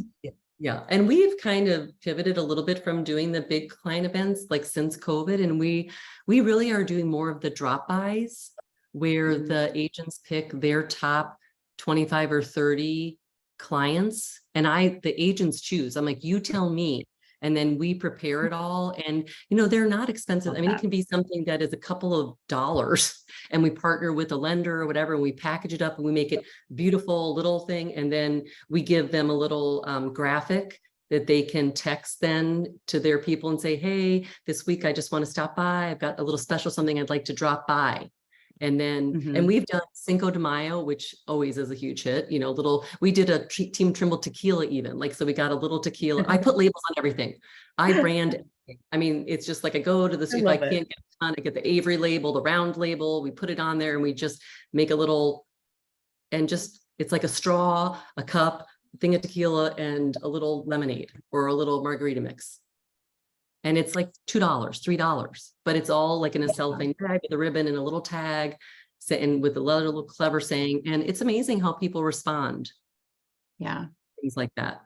D: Yeah. And we've kind of pivoted a little bit from doing the big client events like since COVID. And we really are doing more of the drop-bys where the agents pick their top 25 or 30 clients. And the agents choose. I'm like, you tell me. And then we prepare it all. And, they're not expensive. I mean, it can be something that is a couple of dollars, and we partner with a lender or whatever, and we package it up and we make it beautiful little thing. And then we give them a little graphic that they can text then to their people and say, hey, this week, I just want to stop by. I've got a little special something I'd like to drop by. And then, and we've done Cinco de Mayo, which always is a huge hit, we did a Team Trimble tequila even, like, so we got a little tequila. I put labels on everything. I brand everything. I mean, it's just like I go to the, if I can't get a ton, I get the Avery label, the round label, we put it on there and we just make a little, and just, it's like a straw, a cup, a thing of tequila, and a little lemonade or a little margarita mix. And it's like $2, $3, but it's all like in a cellophane bag with a ribbon and a little tag, and with a little clever saying. And it's amazing how people respond.
A: Yeah.
D: Things like that.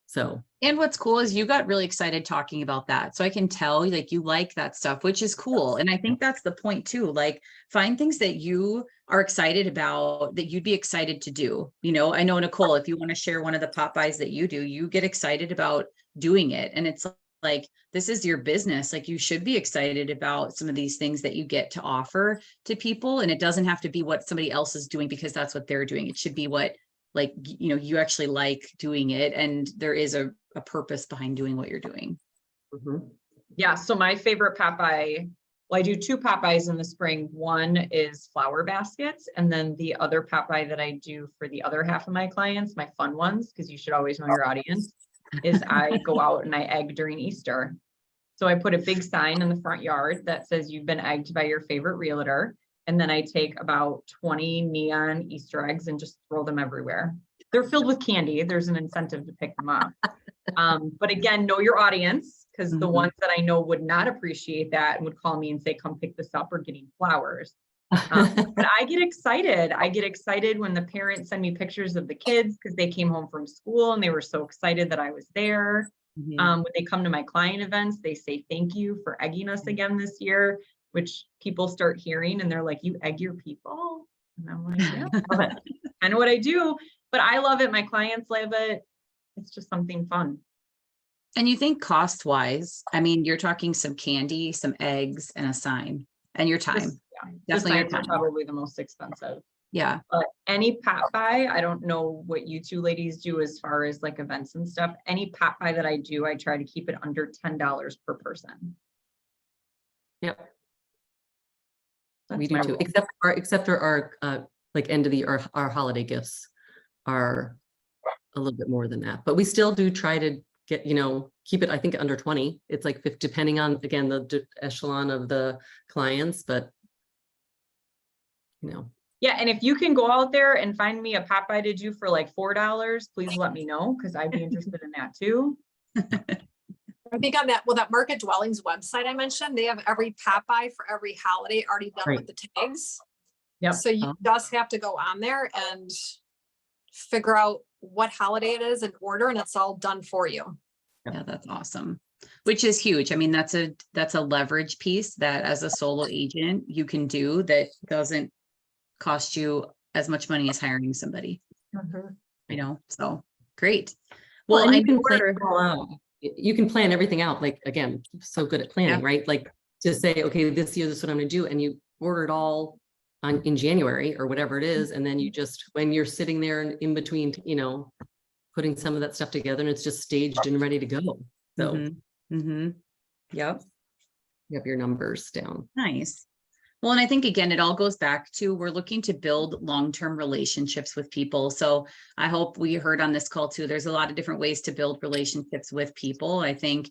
D: So.
A: And what's cool is you got really excited talking about that. So I can tell like you like that stuff, which is cool. And I think that's the point too. Like, find things that you are excited about, that you'd be excited to do. I know, Nicole, if you want to share one of the pop-bys that you do, you get excited about doing it. And it's like, this is your business. Like, you should be excited about some of these things that you get to offer to people. And it doesn't have to be what somebody else is doing because that's what they're doing. It should be what, like, you actually like doing it. And there is a purpose behind doing what you're doing.
B: Yeah. So my favorite pop-by, well, I do 2 pop-bys in the spring. One is flower baskets. And then the other pop-by that I do for the other half of my clients, my fun ones, because you should always know your audience, is I go out and I egg during Easter. So I put a big sign in the front yard that says you've been egged by your favorite realtor. And then I take about 20 neon Easter eggs and just throw them everywhere. They're filled with candy. There's an incentive to pick them up. But again, know your audience, because the ones that I know would not appreciate that and would call me and say, come pick this up, or getting flowers. But I get excited. I get excited when the parents send me pictures of the kids because they came home from school and they were so excited that I was there. When they come to my client events, they say, thank you for egging us again this year, which people start hearing and they're like, you egg your people? And I'm like, yeah, I know what I do, but I love it. My clients love it. It's just something fun.
A: And you think cost wise, I mean, you're talking some candy, some eggs, and a sign, and your time.
B: Definitely your time. Probably the most expensive.
A: Yeah.
B: But any pop by, I don't know what you two ladies do as far as like events and stuff. Any pop by that I do, I try to keep it under $10 per person.
D: Yep.
B: That's
D: We do too, except for our like end of the year, our holiday gifts are a little bit more than that, but we still do try to get, keep it, I think, under 20. It's like 50, depending on, again, the echelon of the clients, but
B: Yeah, and if you can go out there and find me a Popeye to do for like $4, please let me know, because I'd be interested in that too.
C: I think on that Market Dwellings website I mentioned, they have every Popeye for every holiday already done with the tags.
B: Yep.
C: So you just have to go on there and figure out what holiday it is and order, and it's all done for you.
A: Yeah, that's awesome. Which is huge. I mean, that's a leverage piece that as a solo agent you can do that doesn't cost you as much money as hiring somebody. So great. Well,
D: and you can plan everything out. Like, again, so good at planning, right? Like to say, okay, this year, this is what I'm going to do. And you order it all in January or whatever it is. And then you just, when you're sitting there in between, putting some of that stuff together, and it's just staged and ready to go. So,
A: Yep.
D: You have your numbers down.
A: Nice. Well, and I think, again, it all goes back to, we're looking to build long-term relationships with people. So I hope we heard on this call too, there's a lot of different ways to build relationships with people. I think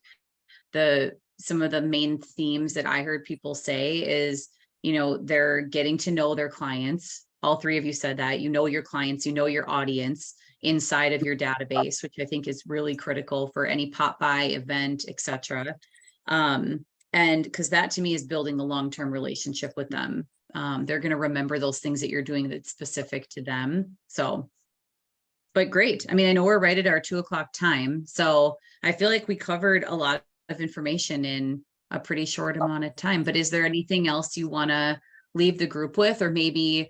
A: some of the main themes that I heard people say is, they're getting to know their clients. All three of you said that, your clients, your audience inside of your database, which I think is really critical for any pop by event, etc. And because that to me is building a long-term relationship with them. They're going to remember those things that you're doing that's specific to them. So, but great. I mean, I know we're right at our 2:00 time. So I feel like we covered a lot of information in a pretty short amount of time, but is there anything else you want to leave the group with? Or maybe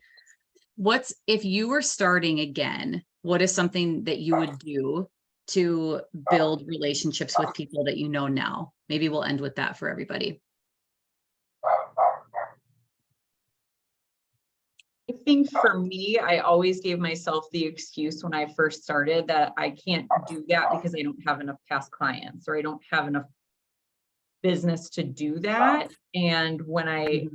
A: if you were starting again, what is something that you would do to build relationships with people that you know now? Maybe we'll end with that for everybody.
B: I think for me, I always gave myself the excuse when I first started that I can't do that because I don't have enough past clients, or I don't have enough business to do that. And when I,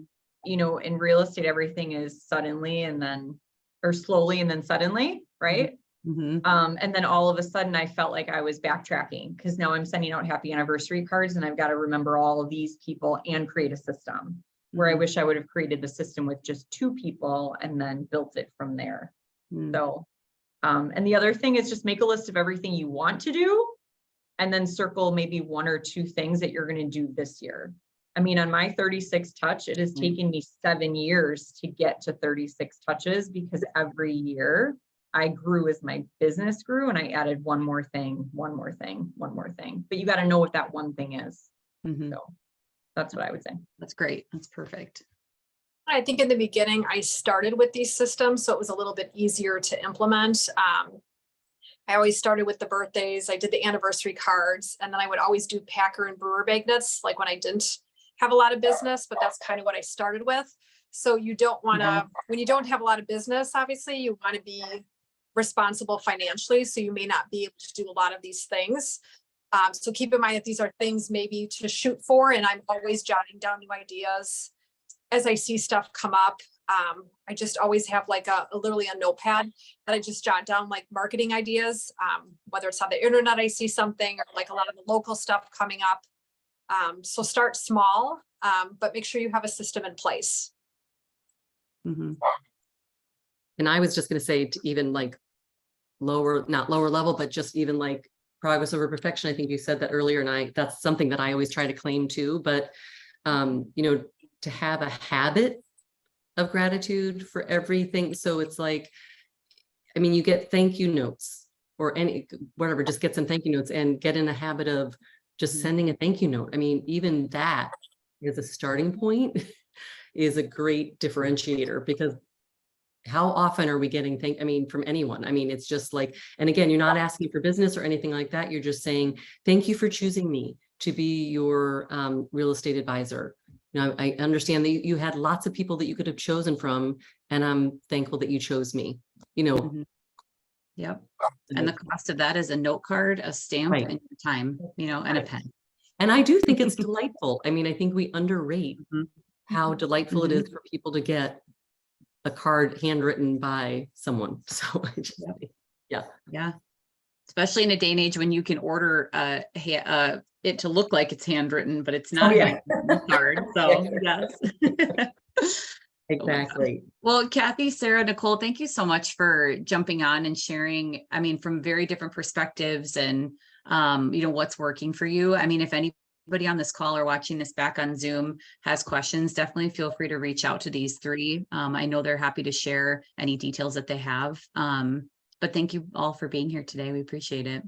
B: in real estate, everything is slowly and then suddenly, right? And then all of a sudden I felt like I was backtracking because now I'm sending out happy anniversary cards and I've got to remember all of these people and create a system where I wish I would have created the system with just 2 people and then built it from there. So, and the other thing is just make a list of everything you want to do and then circle maybe 1 or 2 things that you're going to do this year. I mean, on my 36 touch, it has taken me 7 years to get to 36 touches because every year I grew as my business grew and I added one more thing. But you got to know what that one thing is. So that's what I would say.
A: That's great. That's perfect.
C: I think in the beginning, I started with these systems, so it was a little bit easier to implement. I always started with the birthdays. I did the anniversary cards, and then I would always do packer and brewer magnets, like when I didn't have a lot of business, but that's kind of what I started with. So you don't want to, when you don't have a lot of business, obviously you want to be responsible financially. So you may not be able to do a lot of these things. So keep in mind that these are things maybe to shoot for, and I'm always jotting down new ideas as I see stuff come up. I just always have like literally a notepad that I just jot down like marketing ideas, whether it's on the internet, I see something, or like a lot of the local stuff coming up. So start small, but make sure you have a system in place.
D: And I was just going to say, to even like not lower level, but just even like progress over perfection. I think you said that earlier, and that's something that I always try to claim too, but to have a habit of gratitude for everything. So it's like, I mean, you get thank you notes or whatever, just get some thank you notes and get in a habit of just sending a thank you note. I mean, even that is a starting point is a great differentiator, because how often are we getting from anyone? I mean, it's just like, and again, you're not asking for business or anything like that. You're just saying, thank you for choosing me to be your real estate advisor. You know, I understand that you had lots of people that you could have chosen from, and I'm thankful that you chose me, you know.
A: Yep. And the cost of that is a note card, a stamp,
D: Right.
A: and your time, you know, and a pen.
D: And I do think it's delightful. I mean, I think we underrate how delightful it is for people to get a card handwritten by someone. So I just,
A: yeah. Especially in a day and age when you can order it to look like it's handwritten, but it's not a handwritten card. So yes.
D: Exactly.
A: Well, Kathy, Sarah, Nicole, thank you so much for jumping on and sharing, I mean, from very different perspectives and, you know, what's working for you. I mean, if anybody on this call or watching this back on Zoom has questions, definitely feel free to reach out to these three. I know they're happy to share any details that they have. But thank you all for being here today. We appreciate it.